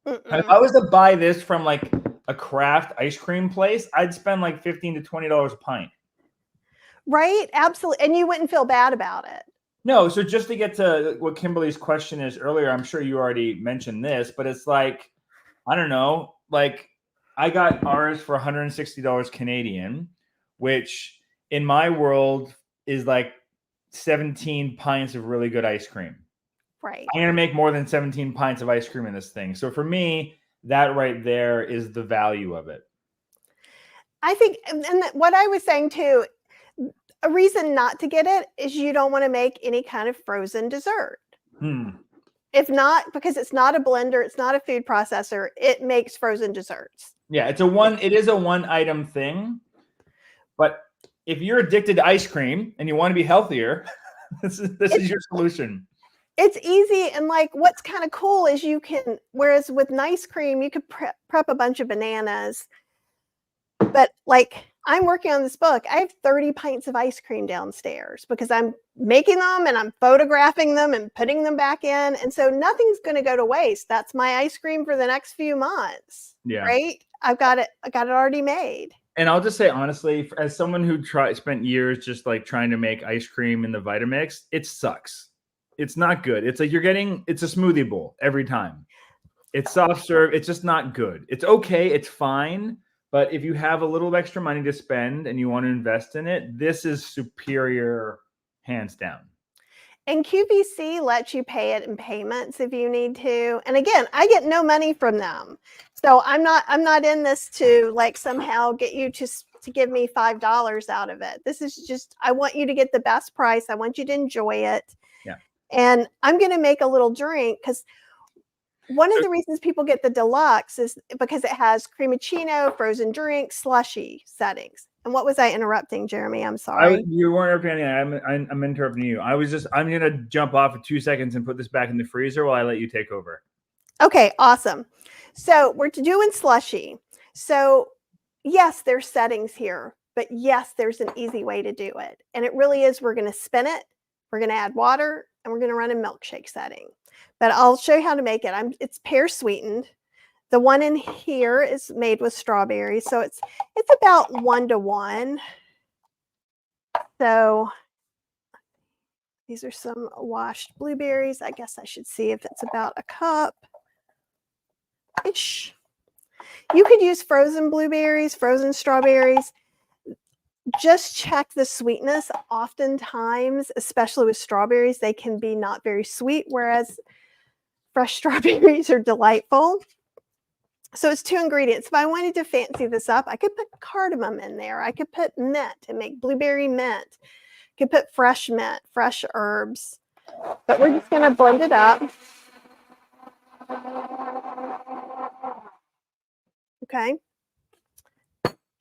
If I was to buy this from like a craft ice cream place, I'd spend like $15 to $20 a pint. Right? Absolutely. And you wouldn't feel bad about it. No. So just to get to what Kimberly's question is earlier, I'm sure you already mentioned this, but it's like, I don't know, like I got ours for $160 Canadian, which in my world is like 17 pints of really good ice cream. Right. I'm going to make more than 17 pints of ice cream in this thing. So for me, that right there is the value of it. I think, and what I was saying too, a reason not to get it is you don't want to make any kind of frozen dessert. If not, because it's not a blender, it's not a food processor, it makes frozen desserts. Yeah, it is a one item thing. But if you're addicted to ice cream and you want to be healthier, this is your solution. It's easy, and like what's kind of cool is you can, whereas with nice cream, you could prep a bunch of bananas. But like I'm working on this book, I have 30 pints of ice cream downstairs because I'm making them and I'm photographing them and putting them back in. And so nothing's going to go to waste. That's my ice cream for the next few months. Yeah. Right? I got it already made. And I'll just say honestly, as someone who spent years just like trying to make ice cream in the Vitamix, it sucks. It's not good. It's like it's a smoothie bowl every time. It's soft serve. It's just not good. It's okay. It's fine. But if you have a little extra money to spend and you want to invest in it, this is superior, hands down. And QVC lets you pay it in payments if you need to. And again, I get no money from them. So I'm not in this to like somehow get you to give me $5 out of it. This is just, I want you to get the best price. I want you to enjoy it. Yeah. And I'm going to make a little drink because one of the reasons people get the Deluxe is because it has creamicino, frozen drink, slushy settings. And what was I interrupting, Jeremy? I'm sorry. You weren't interrupting anything. I'm interrupting you. I'm going to jump off for 2 seconds and put this back in the freezer while I let you take over. Okay, awesome. So we're doing slushy. So yes, there's settings here, but yes, there's an easy way to do it. And it really is, we're going to spin it, we're going to add water, and we're going to run a milkshake setting. But I'll show you how to make it. It's pear sweetened. The one in here is made with strawberries, so it's about 1-to-1. So these are some washed blueberries. I guess I should see if it's about a cup-ish. You could use frozen blueberries, frozen strawberries. Just check the sweetness. Oftentimes, especially with strawberries, they can be not very sweet, whereas fresh strawberries are delightful. So it's 2 ingredients. If I wanted to fancy this up, I could put cardamom in there. I could put mint and make blueberry mint. I could put fresh mint, fresh herbs. But we're just going to blend it up. Okay.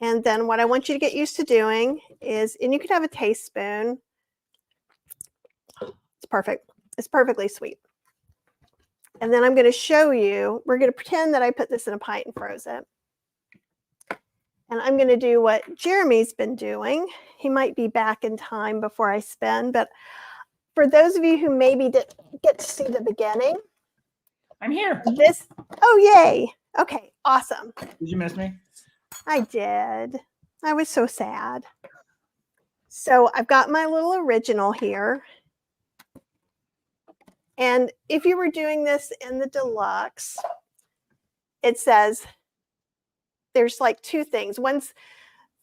And then what I want you to get used to doing is, and you can have a teaspoon. It's perfect. It's perfectly sweet. And then I'm going to show you, we're going to pretend that I put this in a pint and froze it. And I'm going to do what Jeremy's been doing. He might be back in time before I spin, but for those of you who maybe didn't get to see the beginning. I'm here. Oh, yay. Okay, awesome. Did you miss me? I did. I was so sad. So I've got my little original here. And if you were doing this in the Deluxe, it says there's like two things. One's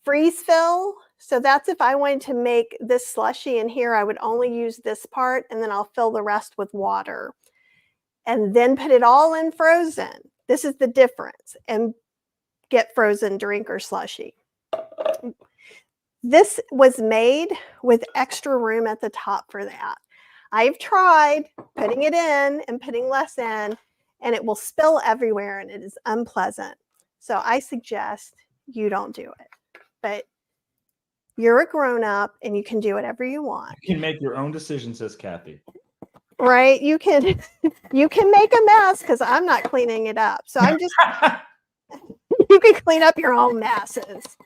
freeze fill. So that's if I wanted to make this slushy in here, I would only use this part and then I'll fill the rest with water and then put it all in frozen. This is the difference, and get frozen drink or slushy. This was made with extra room at the top for that. I've tried putting it in and putting less in, and it will spill everywhere and it is unpleasant. So I suggest you don't do it. But you're a grown-up and you can do whatever you want. You can make your own decisions, says Kathy. Right? You can make a mess because I'm not cleaning it up. So I'm just you can clean up your own messes.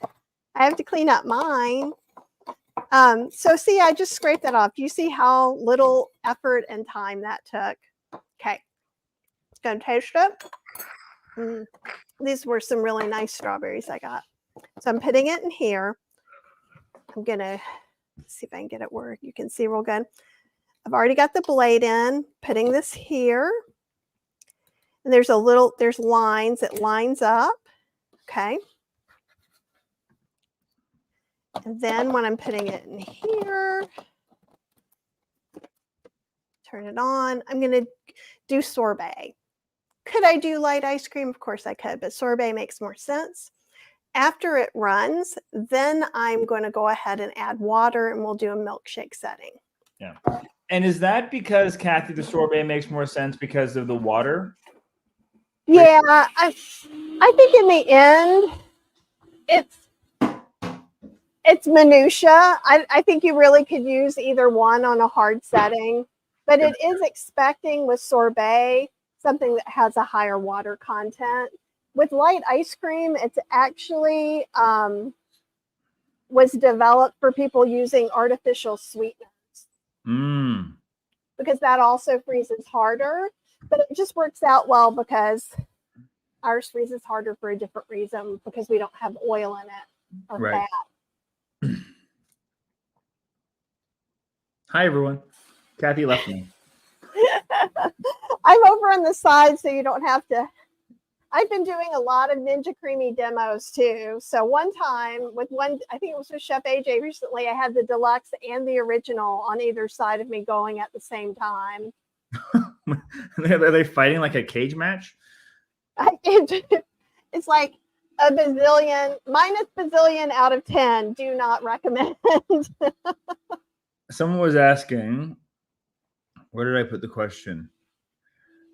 I have to clean up mine. So see, I just scraped that off. Do you see how little effort and time that took? Okay. Gonna taste it. These were some really nice strawberries I got. So I'm putting it in here. I'm gonna see if I can get it where you can see real good. I've already got the blade in, putting this here. And there's lines, it lines up. Okay. And then when I'm putting it in here, turn it on, I'm going to do sorbet. Could I do light ice cream? Of course I could, but sorbet makes more sense. After it runs, then I'm going to go ahead and add water and we'll do a milkshake setting. Yeah. And is that because, Kathy, the sorbet makes more sense because of the water? Yeah, I think in the end, it's minutia. I think you really could use either one on a hard setting, but it is expecting with sorbet something that has a higher water content. With light ice cream, it's actually was developed for people using artificial sweeteners. Because that also freezes harder, but it just works out well because ours freezes harder for a different reason because we don't have oil in it or fat. Hi, everyone. Kathy left me. I'm over on the side so you don't have to. I've been doing a lot of Ninja Creami demos too. So one time I think it was with Chef AJ recently, I had the Deluxe and the original on either side of me going at the same time. Are they fighting like a cage match? It's like a bazillion, minus bazillion out of 10. Do not recommend. Someone was asking, where did I put the question?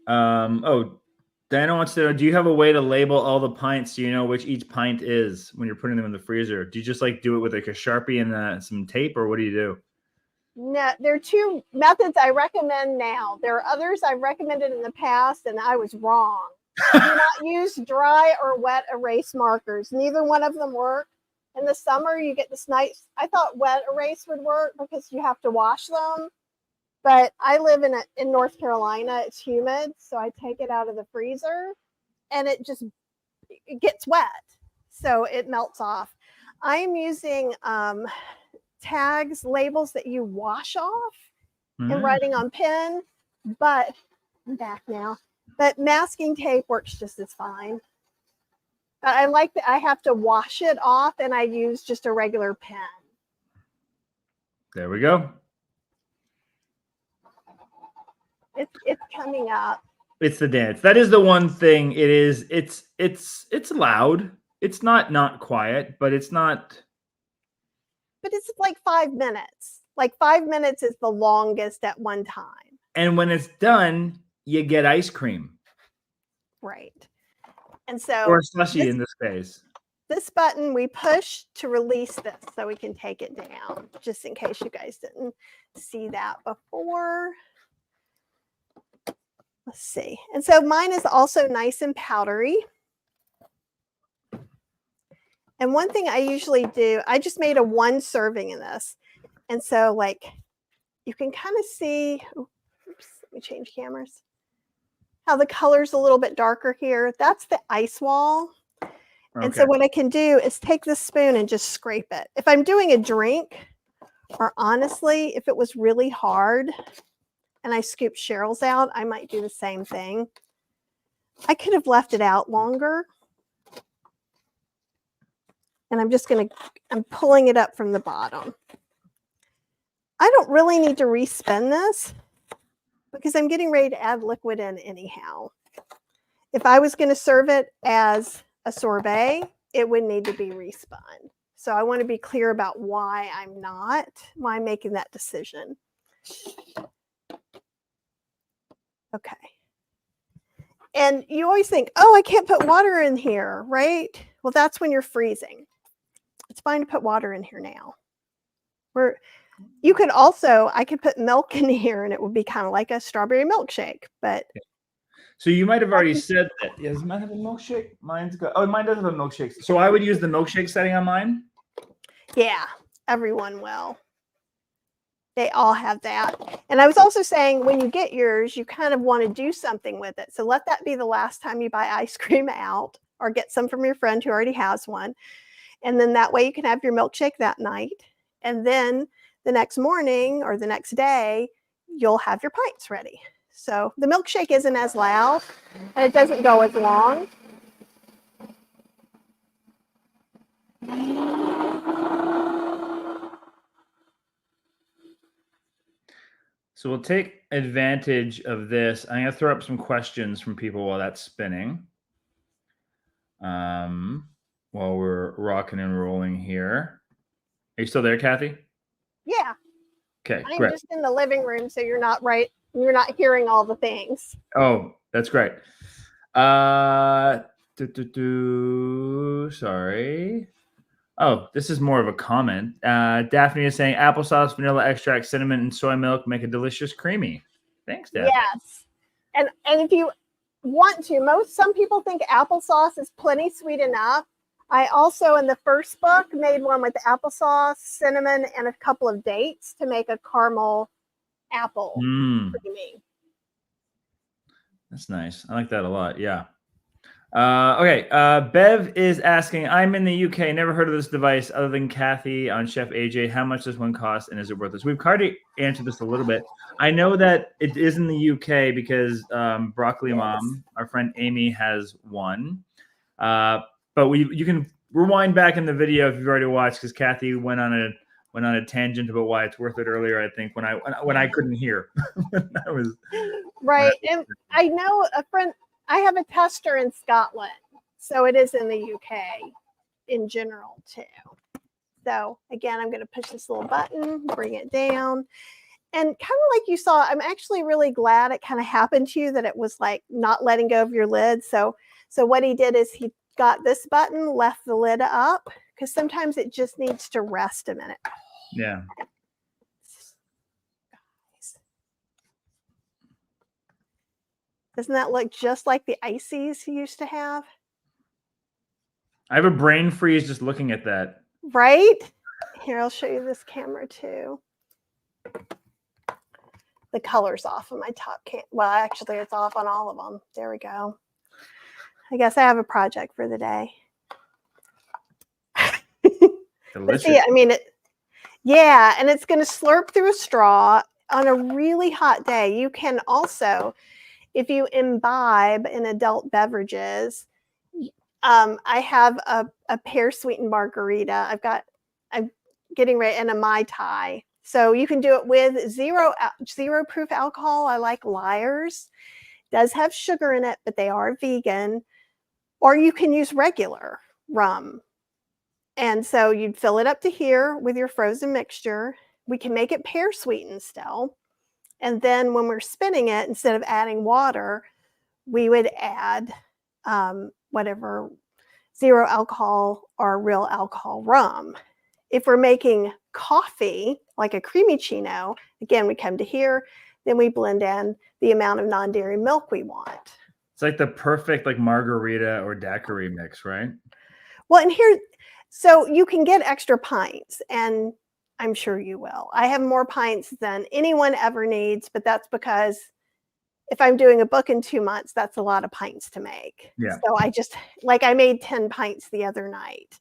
Diana wants to know, do you have a way to label all the pints so you know which each pint is when you're putting them in the freezer? Do you just like do it with like a Sharpie and some tape, or what do you do? No, there are two methods I recommend now. There are others I've recommended in the past and I was wrong. Do not use dry or wet erase markers. Neither one of them work. In the summer, you get this nice, I thought wet erase would work because you have to wash them. But I live in North Carolina. It's humid, so I take it out of the freezer and it gets wet. So it melts off. I'm using tags, labels that you wash off and writing on pen, but I'm back now. But masking tape works just as fine. But I like that I have to wash it off and I use just a regular pen. There we go. It's coming up. It's the dance. That is the one thing. It's loud. It's not quiet, but it's not. But it's like 5 minutes. Like 5 minutes is the longest at one time. And when it's done, you get ice cream. Right. And so Or slushy this, in this case. this button we push to release this so we can take it down, just in case you guys didn't see that before. Let's see. And so mine is also nice and powdery. And one thing I usually do, I just made a 1 serving in this. And so like you can kind of see, oops, let me change cameras, how the color's a little bit darker here. That's the ice wall. And so Okay. what I can do is take this spoon and just scrape it. If I'm doing a drink, or honestly, if it was really hard and I scooped Cheryl's out, I might do the same thing. I could have left it out longer. And I'm pulling it up from the bottom. I don't really need to respin this because I'm getting ready to add liquid in anyhow. If I was going to serve it as a sorbet, it would need to be respun. So I want to be clear about why I'm making that decision. Okay. And you always think, oh, I can't put water in here, right? Well, that's when you're freezing. It's fine to put water in here now. I could put milk in here and it would be kind of like a strawberry milkshake, but. So you might have already said that. Yeah, does mine have a milkshake? Mine's good. Oh, mine does have a milkshake. So I would use the milkshake setting on mine? Yeah, everyone will. They all have that. And I was also saying when you get yours, you kind of want to do something with it. So let that be the last time you buy ice cream out or get some from your friend who already has one. And then that way you can have your milkshake that night. And then the next morning or the next day, you'll have your pints ready. So the milkshake isn't as loud and it doesn't go as long. So we'll take advantage of this. I'm going to throw up some questions from people while that's spinning. While we're rocking and rolling here. Are you still there, Kathy? Yeah. Okay, I'm great. just in the living room, so you're not hearing all the things. Oh, that's great. Sorry. Oh, this is more of a comment. Daphne is saying applesauce, vanilla extract, cinnamon, and soy milk make a delicious creamy. Thanks, Daphne. Yes. And if you want to, some people think applesauce is plenty sweet enough. I also, in the first book, made one with applesauce, cinnamon, and a couple of dates to make a caramel apple creamy. That's nice. I like that a lot. Yeah. Okay. Bev is asking, I'm in the UK, never heard of this device other than Kathy on Chef AJ. How much does one cost and is it worth it? So we've already answered this a little bit. I know that it is in the UK because Broccoli Mom, our friend Amy, has one. But you can rewind back in the video if you've already watched because Kathy went on a tangent about why it's worth it earlier. I think when I couldn't hear. Right, and I know a friend. I have a tester in Scotland, so it is in the UK in general too. So again, I'm going to push this little button, bring it down. And kind of like you saw, I'm actually really glad it kind of happened to you that it was like not letting go of your lid. So what he did is he got this button, left the lid up, because sometimes it just needs to rest a minute. Yeah. Doesn't that look just like the ices he used to have? I have a brain freeze just looking at that. Right? Here, I'll show you this camera too. The color's off of my top cam. Well, actually, it's off on all of them. There we go. I guess I have a project for the day. Delicious. See, I mean, yeah, and it's going to slurp through a straw on a really hot day. You can also, if you imbibe in adult beverages, I have a pear sweetened margarita. I'm getting ready, and a Mai Tai. So you can do it with zero proof alcohol. I like Liars. It does have sugar in it, but they are vegan. Or you can use regular rum. And so you'd fill it up to here with your frozen mixture. We can make it pear sweetened still. And then when we're spinning it, instead of adding water, we would add whatever, zero alcohol or real alcohol rum. If we're making coffee, like a creamicino, again, we come to here, then we blend in the amount of non-dairy milk we want. It's like the perfect like margarita or daiquiri mix, right? Well, and here, so you can get extra pints, and I'm sure you will. I have more pints than anyone ever needs, but that's because if I'm doing a book in 2 months, that's a lot of pints to make. Yeah. So I made 10 pints the other night,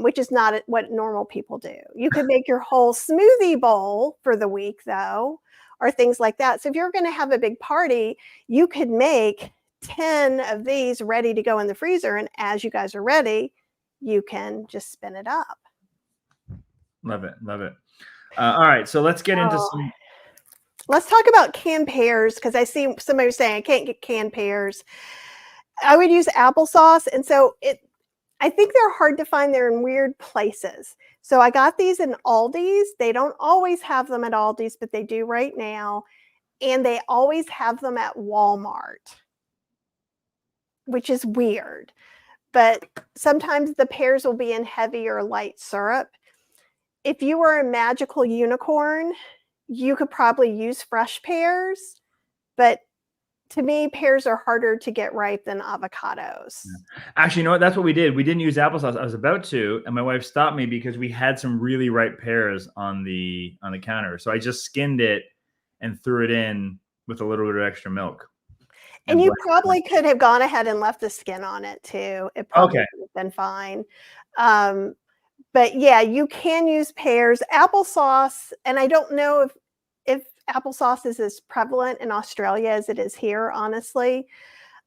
which is not what normal people do. You could make your whole smoothie bowl for the week, though, or things like that. So if you're going to have a big party, you could make 10 of these ready to go in the freezer. And as you guys are ready, you can just spin it up. Love it. Love it. All right. So let's get into some. Let's talk about canned pears, because I see somebody was saying I can't get canned pears. I would use applesauce. And so I think they're hard to find. They're in weird places. So I got these in Aldi's. They don't always have them at Aldi's, but they do right now. And they always have them at Walmart, which is weird. But sometimes the pears will be in heavy or light syrup. If you were a magical unicorn, you could probably use fresh pears, but to me, pears are harder to get ripe than avocados. Actually, you know what? That's what we did. We didn't use applesauce. I was about to, and my wife stopped me because we had some really ripe pears on the counter. So I just skinned it and threw it in with a little bit of extra milk. And you probably could have gone ahead and left the skin on it too. It probably would have been fine. But yeah, you can use pears. Applesauce, and I don't know if applesauce is as prevalent in Australia as it is here, honestly.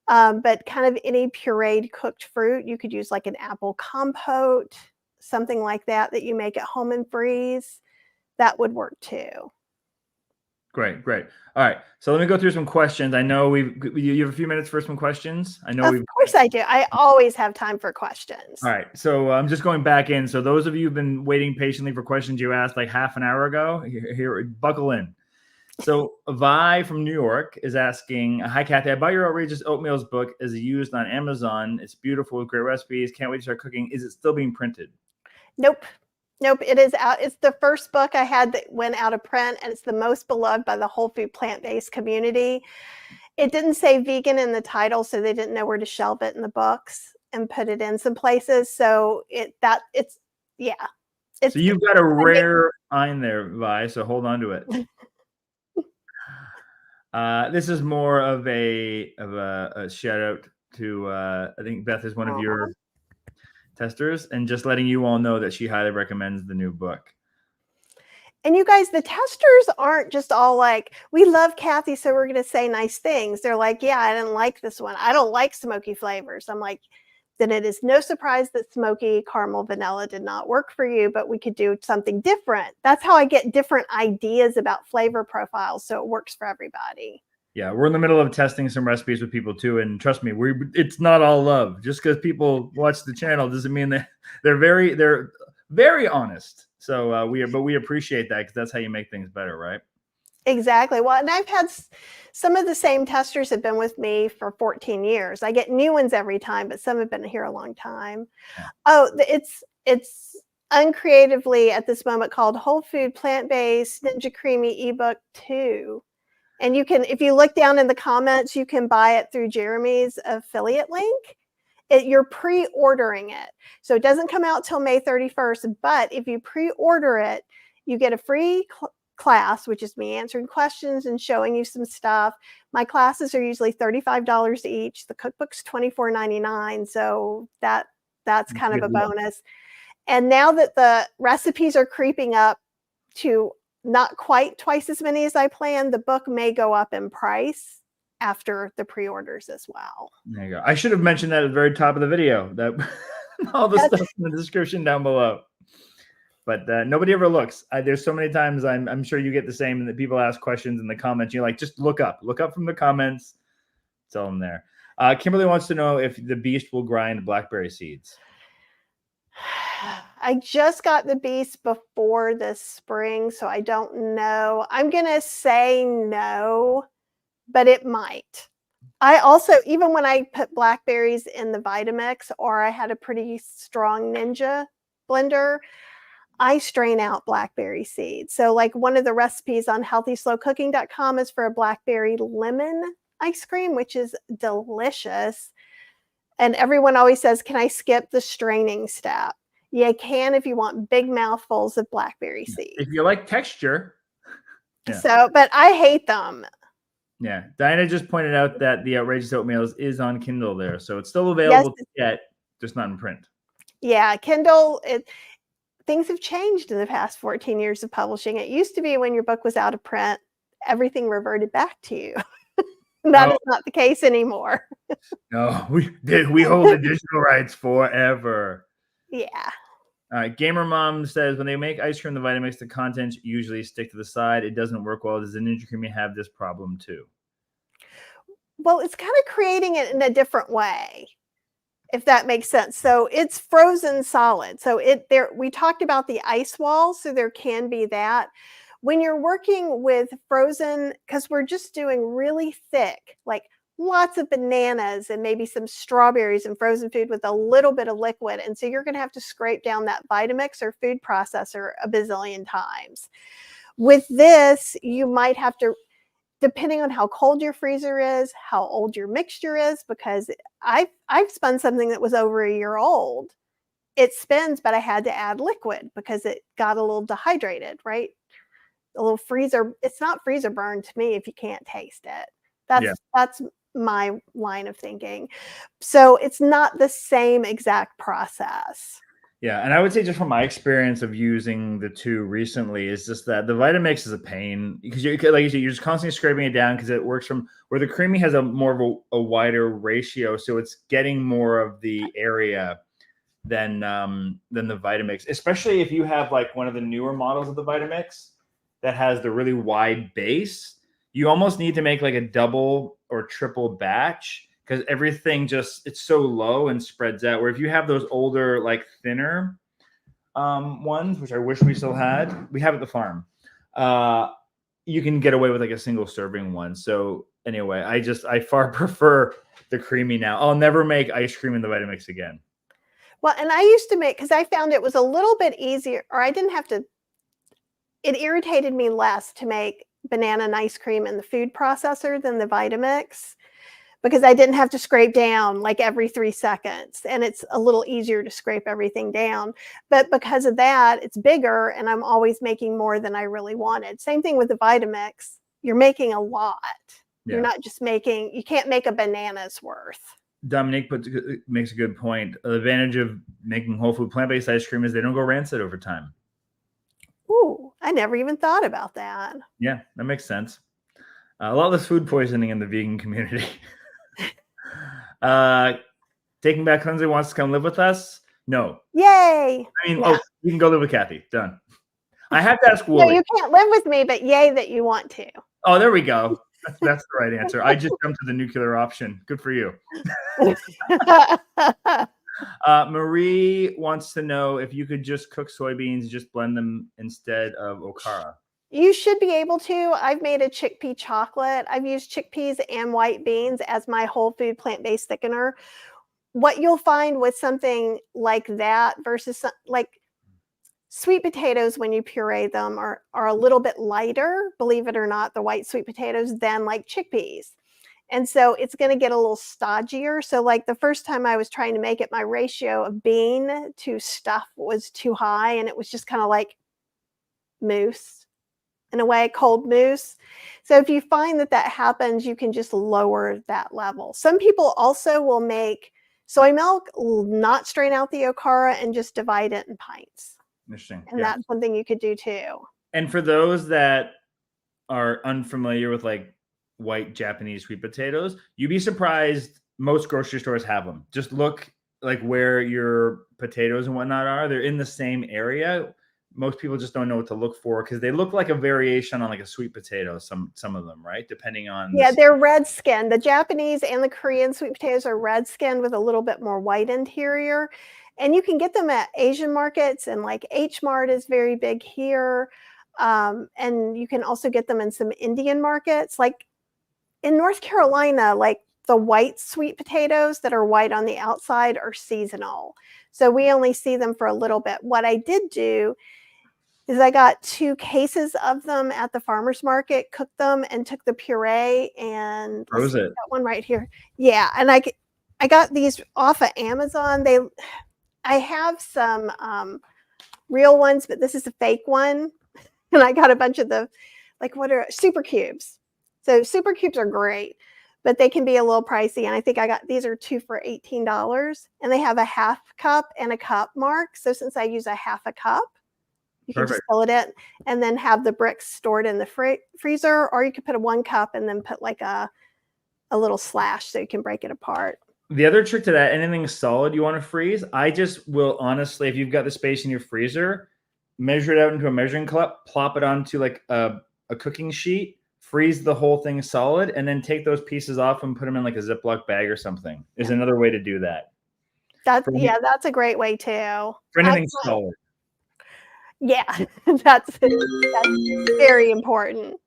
But kind of any pureed cooked fruit, you could use like an apple compote, something like that you make at home and freeze. That would work too. Great, great. All right, so let me go through some questions. I know you have a few minutes for some questions. I know of course I do. I always have time for questions. All right, so I'm just going back in. So those of you who've been waiting patiently for questions you asked like half an hour ago, here buckle in. So Vi from New York is asking, "Hi Kathy, I bought your Outrageous Oatmeals book as used on Amazon. It's beautiful with great recipes. Can't wait to start cooking. Is it still being printed?" Nope. Nope, it is out. It's the first book I had that went out of print, and it's the most beloved by the whole food plant-based community. It didn't say vegan in the title, so they didn't know where to shelve it in the books and put it in some places. So yeah. So you've got a rare find there, Vi, so hold on to it. This is more of a shout out to I think Beth is one of your testers, and just letting you all know that she highly recommends the new book. And you guys, the testers aren't just all like, we love Kathy, so we're going to say nice things. They're like, yeah, I didn't like this one. I don't like smoky flavors. I'm like, then it is no surprise that smoky caramel vanilla did not work for you, but we could do something different. That's how I get different ideas about flavor profiles, so it works for everybody. Yeah, we're in the middle of testing some recipes with people too, and trust me, it's not all love. Just because people watch the channel doesn't mean that they're very honest. So we appreciate that, because that's how you make things better, right? Exactly. Well, and I've had some of the same testers have been with me for 14 years. I get new ones every time, but some have been here a long time. Yeah. Oh, it's uncreatively at this moment called Whole Food Plant-Based Ninja Creami ebook 2. And you can, if you look down in the comments, you can buy it through Jeremy's affiliate link. You're pre-ordering it. So it doesn't come out till May 31st, but if you pre-order it, you get a free class, which is me answering questions and showing you some stuff. My classes are usually $35 each. The cookbook's $24.99. So that's kind of a bonus. And now that the recipes are creeping up to not quite twice as many as I planned, the book may go up in price after the pre-orders as well. There you go. I should have mentioned that at the very top of the video, that all the stuff in the description down below. But nobody ever looks. There's so many times I'm sure you get the same, and that people ask questions in the comments. You're like, just look up from the comments. It's all in there. Kimberly wants to know if the Beast will grind blackberry seeds. I just got the Beast before this spring, so I don't know. I'm going to say no, but it might. I also, even when I put blackberries in the Vitamix, or I had a pretty strong Ninja blender, I strain out blackberry seeds. So like one of the recipes on healthyslowcooking.com is for a blackberry lemon ice cream, which is delicious. And everyone always says, can I skip the straining step? You can if you want big mouthfuls of blackberry seeds. If you like texture. Yeah. So, but I hate them. Yeah. Diana just pointed out that the Outrageous Oatmeal is on Kindle there. So it's still available to get, just not in print. Yeah, Kindle, things have changed in the past 14 years of publishing. It used to be when your book was out of print, everything reverted back to you. That is not the case anymore. No, we hold the digital rights forever. Yeah. All right. Gamer Mom says, when they make ice cream in the Vitamix, the contents usually stick to the side. It doesn't work well. Does the Ninja Creami have this problem too? Well, it's kind of creating it in a different way, if that makes sense. So it's frozen solid. So we talked about the ice wall, so there can be that. When you're working with frozen, because we're just doing really thick, like lots of bananas and maybe some strawberries and frozen food with a little bit of liquid. And so you're going to have to scrape down that Vitamix or food processor a bazillion times. With this, you might have to, depending on how cold your freezer is, how old your mixture is, because I've spun something that was over a year old. It spins, but I had to add liquid because it got a little dehydrated, right? A little freezer. It's not freezer burn to me if you can't taste it. That's my line of thinking. So it's not the same exact process. Yeah, and I would say just from my experience of using the two recently is just that the Vitamix is a pain because like you said, you're just constantly scraping it down because it works from where the Creami has a more of a wider ratio, so it's getting more of the area than the Vitamix, especially if you have like one of the newer models of the Vitamix that has the really wide base. You almost need to make like a double or triple batch because everything it's so low and spreads out. Where if you have those older, like thinner ones, which I wish we still had, we have at the farm, you can get away with like a single serving one. So anyway, I far prefer the Creami now. I'll never make ice cream in the Vitamix again. Well, and I used to make, because I found it was a little bit easier, or I didn't have to, it irritated me less to make banana and ice cream in the food processor than the Vitamix, because I didn't have to scrape down like every 3 seconds, and it's a little easier to scrape everything down. But because of that, it's bigger, and I'm always making more than I really wanted. Same thing with the Vitamix. You're making a lot. Yeah. You're not just making, you can't make a banana's worth. Dominique makes a good point. The advantage of making whole food plant-based ice cream is they don't go rancid over time. Ooh, I never even thought about that. Yeah, that makes sense. A lot less food poisoning in the vegan community. Taking Back Cleansing wants to come live with us? No. Yay! I mean, yeah. You can go live with Kathy. Done. I have to ask Wooly. No, you can't live with me, but yay that you want to. Oh, there we go. That's the right answer. I just jumped to the nuclear option. Good for you. Marie wants to know if you could just cook soybeans and just blend them instead of okara. You should be able to. I've made a chickpea chocolate. I've used chickpeas and white beans as my whole food plant-based thickener. What you'll find with something like that versus like sweet potatoes, when you puree them, are a little bit lighter, believe it or not, the white sweet potatoes, than like chickpeas. And so it's going to get a little stodgier. So like the first time I was trying to make it, my ratio of bean to stuff was too high, and it was just kind of like mousse. In a way, cold mousse. So if you find that happens, you can just lower that level. Some people also will make soy milk, not strain out the okara, and just divide it in pints. Interesting. And that's something you could do too. And for those that are unfamiliar with like white Japanese sweet potatoes, you'd be surprised most grocery stores have them. Just look like where your potatoes and whatnot are. They're in the same area. Most people just don't know what to look for because they look like a variation on like a sweet potato, some of them, right? Depending on they're red skinned. The Japanese and the Korean sweet potatoes are red skinned with a little bit more white interior. And you can get them at Asian markets, and like H Mart is very big here. And you can also get them in some Indian markets. Like in North Carolina, like the white sweet potatoes that are white on the outside are seasonal. So we only see them for a little bit. What I did do is I got 2 cases of them at the farmer's market, cooked them, and took the puree and Froze it. got one right here. Yeah, and I got these off of Amazon. I have some real ones, but this is a fake one. And I got a bunch of the, like, what are super cubes. So super cubes are great, but they can be a little pricey. And I think I got, these are 2 for $18, and they have a half cup and a cup mark. So since I use a half a cup, you can just fill it in and then have the bricks stored in the freezer, or you could put a 1 cup and then put like a little slash so you can break it apart. The other trick to that, anything solid you want to freeze, I just will honestly, if you've got the space in your freezer, measure it out into a measuring cup, plop it onto like a cooking sheet, freeze the whole thing solid, and then take those pieces off and put them in like a Ziploc bag or something. Is another way to do that. That's a great way too. For anything solid. Yeah, that's very important.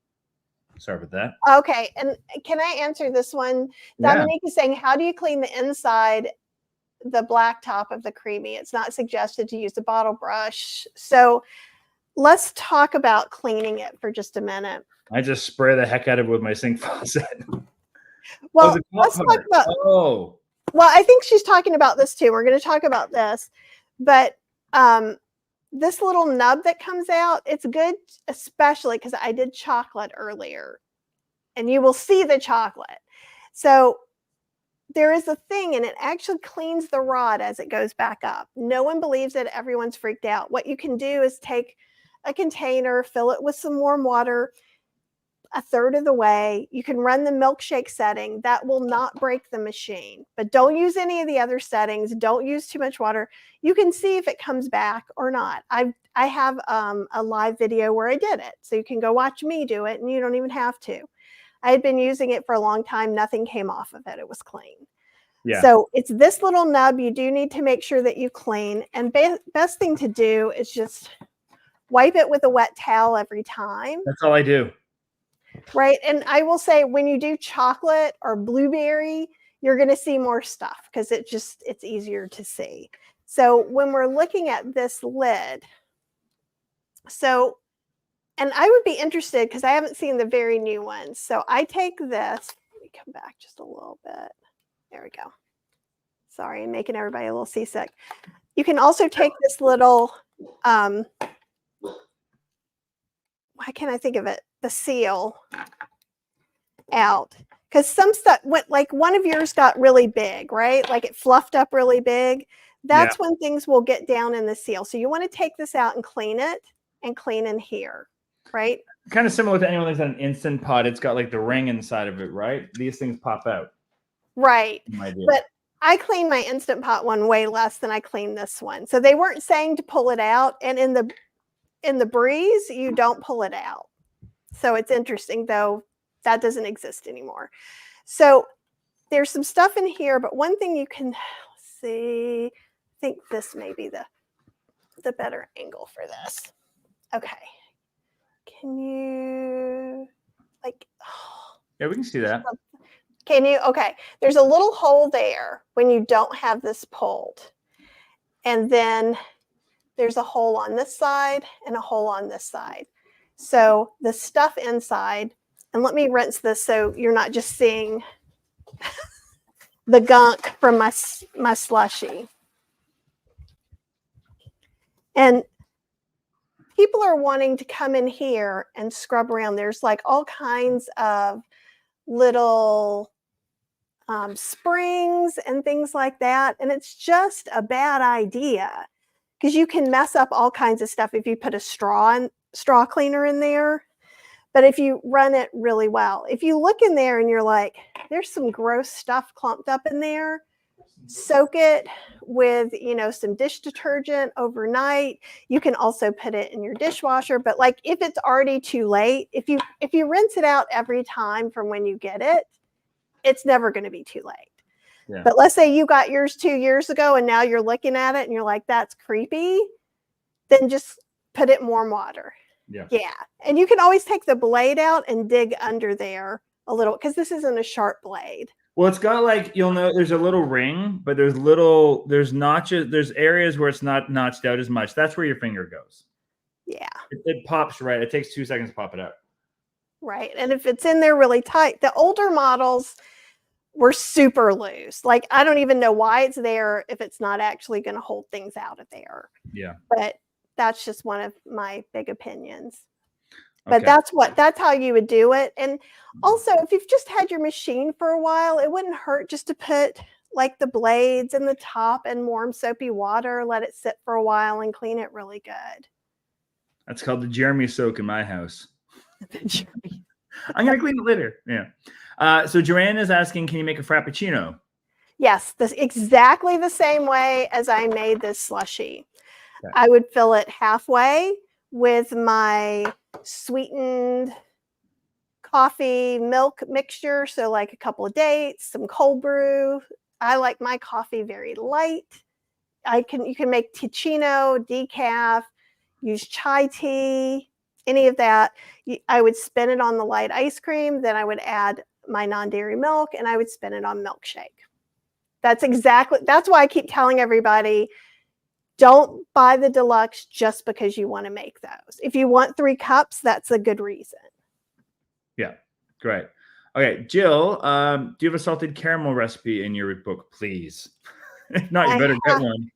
Sorry about that. Okay, and can I answer this one? Dominique is saying, how do you clean the inside, the black top of the Creami? It's not suggested to use a bottle brush. So let's talk about cleaning it for just a minute. I just spray the heck out of it with my sink faucet. Well, let's talk about, well, I think she's talking about this too. We're going to talk about this, but this little nub that comes out, it's good, especially because I did chocolate earlier, and you will see the chocolate. So there is a thing, and it actually cleans the rod as it goes back up. No one believes it. Everyone's freaked out. What you can do is take a container, fill it with some warm water, 1/3 of the way. You can run the milkshake setting. That will not break the machine, but don't use any of the other settings. Don't use too much water. You can see if it comes back or not. I have a live video where I did it, so you can go watch me do it, and you don't even have to. I had been using it for a long time. Nothing came off of it. It was clean. Yeah. So it's this little nub. You do need to make sure that you clean, and best thing to do is just wipe it with a wet towel every time. That's all I do. Right. And I will say, when you do chocolate or blueberry, you're going to see more stuff because it's easier to see. So when we're looking at this lid, and I would be interested because I haven't seen the very new ones. So I take this, let me come back just a little bit. There we go. Sorry, I'm making everybody a little seasick. You can also take this little, why can't I think of it? The seal out, because some stuff went, like one of yours got really big, right? Like it fluffed up really big. That's when things will get down in the seal. So you want to take this out and clean it, and clean in here, right? Kind of similar to anyone that's on an Instant Pot. It's got like the ring inside of it, right? These things pop out. Right. But I clean my Instant Pot one way less than I clean this one. So they weren't saying to pull it out. And in the Breeze, you don't pull it out. So it's interesting, though, that doesn't exist anymore. So there's some stuff in here, but one thing you can see, I think this may be the better angle for this. Okay. Can you, like, yeah, we can see that. Can you? Okay. There's a little hole there when you don't have this pulled. And then there's a hole on this side and a hole on this side. So the stuff inside, and let me rinse this so you're not just seeing the gunk from my slushie. And people are wanting to come in here and scrub around. There's like all kinds of little springs and things like that. And it's just a bad idea because you can mess up all kinds of stuff if you put a straw cleaner in there. But if you run it really well, if you look in there and you're like, there's some gross stuff clumped up in there, soak it with, some dish detergent overnight. You can also put it in your dishwasher. But like if it's already too late, if you rinse it out every time from when you get it, it's never going to be too late. Yeah. But let's say you got yours 2 years ago and now you're looking at it and you're like, that's creepy. Then just put it in warm water. Yeah. And you can always take the blade out and dig under there a little, because this isn't a sharp blade. Well, it's got like, you'll know there's a little ring, but there's notches, there's areas where it's not notched out as much. That's where your finger goes. Yeah. It pops right. It takes 2 seconds to pop it out. Right. And if it's in there really tight, the older models were super loose. Like, I don't even know why it's there if it's not actually going to hold things out of there. Yeah. But that's just one of my big opinions. But Okay. that's how you would do it. And also, if you've just had your machine for a while, it wouldn't hurt just to put like the blades and the top in warm soapy water, let it sit for a while and clean it really good. That's called the Jeremy soak in my house. I'm going to clean it later. Yeah. So Joanne is asking, can you make a Frappuccino? Yes, this exactly the same way as I made this slushie. Okay. I would fill it halfway with my sweetened coffee milk mixture. So like a couple of dates, some cold brew. I like my coffee very light. You can make ticino, decaf, use chai tea, any of that. I would spin it on the light ice cream. Then I would add my non-dairy milk and I would spin it on milkshake. That's why I keep telling everybody, don't buy the Deluxe just because you want to make those. If you want 3 cups, that's a good reason. Yeah, great. Okay, Jill, do you have a salted caramel recipe in your book, please? If not, you better get one.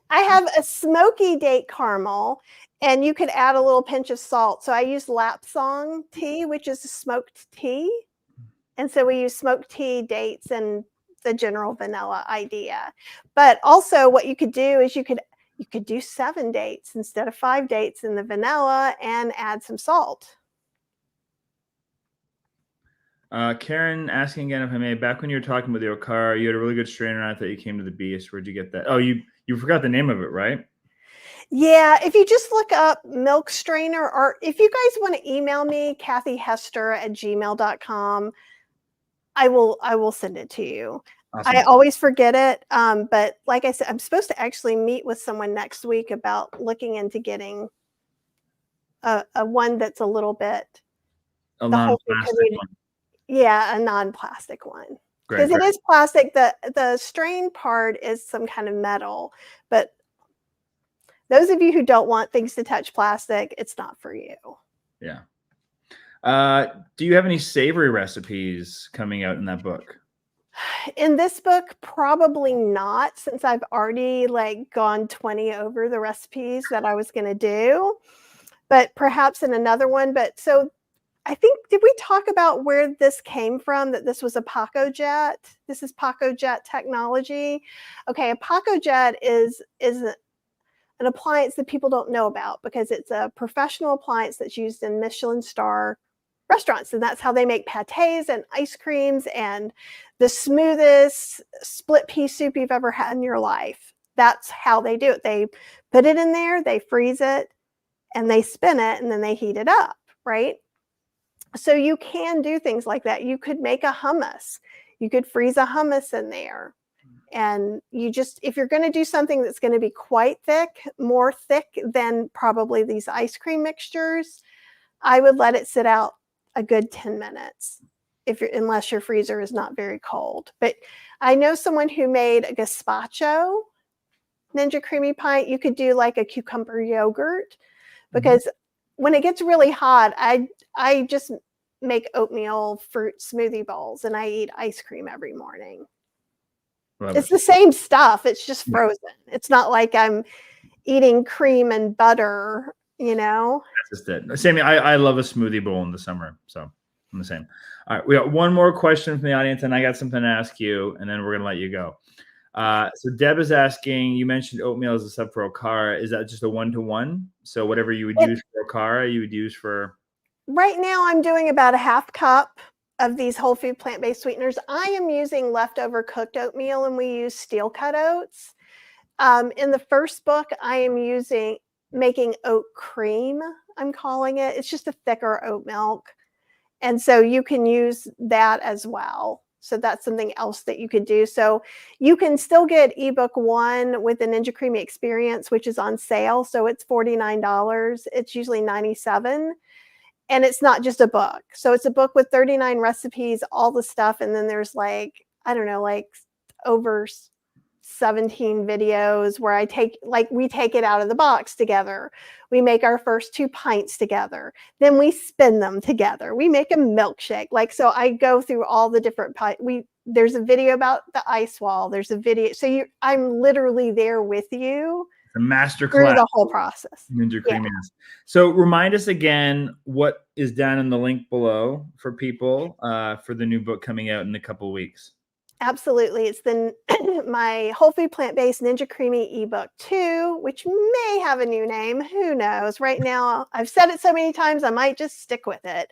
I have a smoky date caramel, and you could add a little pinch of salt. So I use lapsang tea, which is a smoked tea. And so we use smoked tea, dates, and the general vanilla idea. But also what you could do is you could do 7 dates instead of 5 dates in the vanilla and add some salt. Karen asking again if I may, back when you were talking with your car, you had a really good strainer. I thought you came to the Beast. Where'd you get that? Oh, you forgot the name of it, right? Yeah, if you just look up milk strainer, or if you guys want to email me, kathyhester@gmail.com, I will send it to you. Awesome. I always forget it, but like I said, I'm supposed to actually meet with someone next week about looking into getting a one that's a little bit A the whole non-plastic one. Yeah, a non-plastic one. Great. Because it is plastic. The strain part is some kind of metal, but those of you who don't want things to touch plastic, it's not for you. Yeah. Do you have any savory recipes coming out in that book? In this book, probably not, since I've already like gone 20 over the recipes that I was going to do, but perhaps in another one. But so I think, did we talk about where this came from, that this was a PacoJet? This is PacoJet technology. Okay, a PacoJet is an appliance that people don't know about because it's a professional appliance that's used in Michelin star restaurants. And that's how they make pâtés and ice creams and the smoothest split pea soup you've ever had in your life. That's how they do it. They put it in there, they freeze it, and they spin it, and then they heat it up, right? So you can do things like that. You could make a hummus. You could freeze a hummus in there. And if you're going to do something that's going to be quite thick, more thick than probably these ice cream mixtures, I would let it sit out a good 10 minutes unless your freezer is not very cold. But I know someone who made a gazpacho Ninja Creami pint. You could do like a cucumber yogurt, because when it gets really hot, I just make oatmeal fruit smoothie bowls and I eat ice cream every morning. It's the same stuff. It's just frozen. It's not like I'm eating cream and butter, you know? That's just it. Sammy, I love a smoothie bowl in the summer, so I'm the same. All right, we got one more question from the audience, and I got something to ask you, and then we're going to let you go. So Deb is asking, you mentioned oatmeal as a sub for Okara. Is that just a 1-to-1? So whatever you would use for Okara, you would use for... Right now I'm doing about a half cup of these whole food plant-based sweeteners. I am using leftover cooked oatmeal, and we use steel cut oats. In the first book, I am making oat cream, I'm calling it. It's just a thicker oat milk. And so you can use that as well. So that's something else that you could do. So you can still get ebook 1 with the Ninja Creami Experience, which is on sale. So it's $49. It's usually $97. And it's not just a book. So it's a book with 39 recipes, all the stuff. And then there's like, I don't know, like over 17 videos where we take it out of the box together. We make our first 2 pints together. Then we spin them together. We make a milkshake. Like, so I go through all the different there's a video about the ice wall. There's a video. So I'm literally there with you. The master through class. The whole process. Ninja Creami. Yeah. So remind us again what is down in the link below for people for the new book coming out in a couple of weeks. Absolutely. It's my whole food plant-based Ninja Creami ebook 2, which may have a new name. Who knows? Right now, I've said it so many times, I might just stick with it.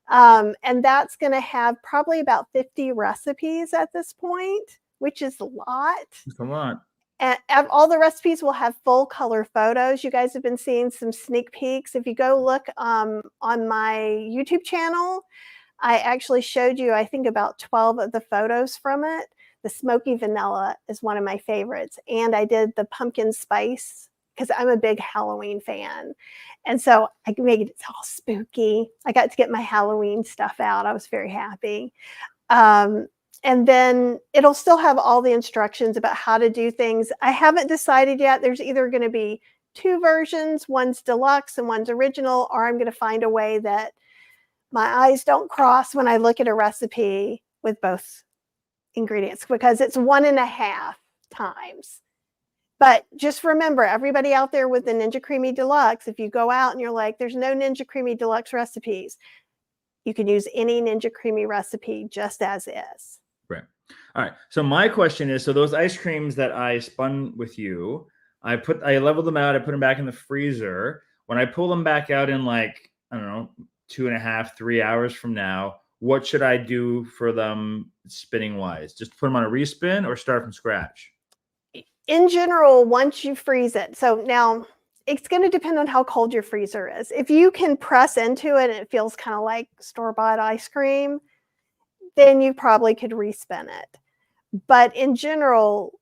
And that's going to have probably about 50 recipes at this point, which is a lot. It's a lot. And all the recipes will have full color photos. You guys have been seeing some sneak peeks. If you go look on my YouTube channel, I actually showed you, I think, about 12 of the photos from it. The smoky vanilla is one of my favorites. And I did the pumpkin spice because I'm a big Halloween fan. And so I made it all spooky. I got to get my Halloween stuff out. I was very happy. And then it'll still have all the instructions about how to do things. I haven't decided yet. There's either going to be 2 versions, one's deluxe and one's original, or I'm going to find a way that my eyes don't cross when I look at a recipe with both ingredients, because it's 1.5 times. But just remember, everybody out there with the Ninja Creami Deluxe, if you go out and you're like, there's no Ninja Creami Deluxe recipes, you can use any Ninja Creami recipe just as is. Right. All right. So my question is, so those ice creams that I spun with you, I leveled them out, I put them back in the freezer. When I pull them back out in like, I don't know, 2.5, 3 hours from now, what should I do for them spinning wise? Just put them on a respin or start from scratch? In general, once you freeze it. So now it's going to depend on how cold your freezer is. If you can press into it and it feels kind of like store-bought ice cream, then you probably could respin it. But in general,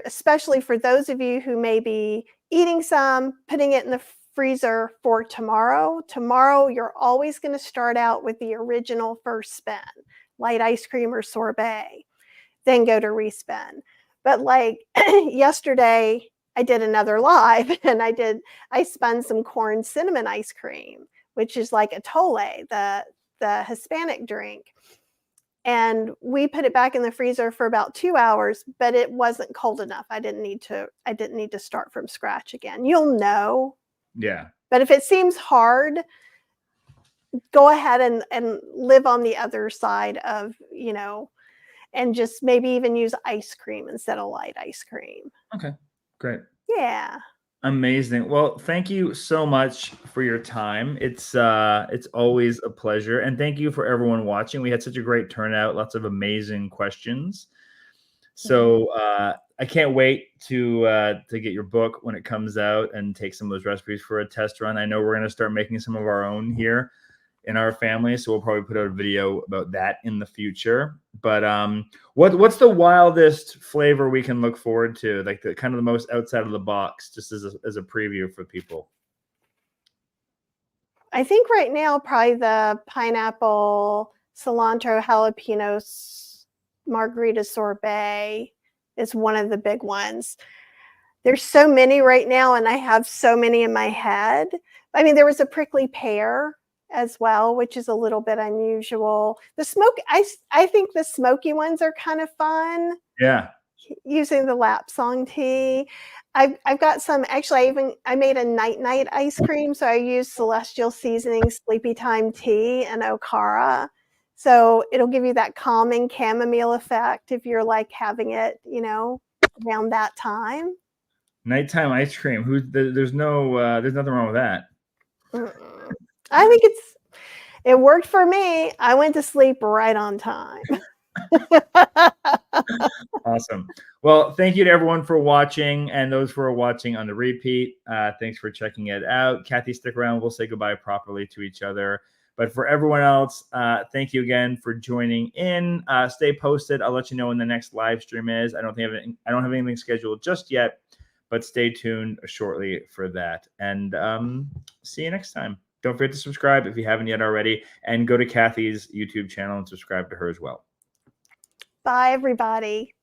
especially for those of you who may be eating some, putting it in the freezer for tomorrow, you're always going to start out with the original first spin, light ice cream or sorbet, then go to respin. But like yesterday, I did another live and I spun some corn cinnamon ice cream, which is like atole, the Hispanic drink. And we put it back in the freezer for about 2 hours, but it wasn't cold enough. I didn't need to start from scratch again. You'll know. Yeah. But if it seems hard, go ahead and live on the other side of, and just maybe even use ice cream instead of light ice cream. Okay, great. Yeah. Amazing. Well, thank you so much for your time. It's always a pleasure. And thank you for everyone watching. We had such a great turnout, lots of amazing questions. So I can't wait to get your book when it comes out and take some of those recipes for a test run. I know we're going to start making some of our own here in our family, so we'll probably put out a video about that in the future. But what's the wildest flavor we can look forward to, like the kind of the most outside of the box, just as a preview for people? I think right now probably the pineapple, cilantro, jalapenos, margarita sorbet is one of the big ones. There's so many right now, and I have so many in my head. I mean, there was a prickly pear as well, which is a little bit unusual. The smoke, I think the smoky ones are kind of fun. Yeah. Using the lapsang tea. I've got some, actually, I made a night ice cream. So I used Celestial Seasoning, Sleepy Time tea, and Okara. So it'll give you that calming chamomile effect if you're like having it, around that time. Nighttime ice cream. There's nothing wrong with that. I think it worked for me. I went to sleep right on time. Awesome. Well, thank you to everyone for watching, and those who are watching on the repeat. Thanks for checking it out. Kathy, stick around. We'll say goodbye properly to each other. But for everyone else, thank you again for joining in. Stay posted. I'll let you know when the next live stream is. I don't have anything scheduled just yet, but stay tuned shortly for that. And see you next time. Don't forget to subscribe if you haven't yet already, and go to Kathy's YouTube channel and subscribe to her as well. Bye, everybody.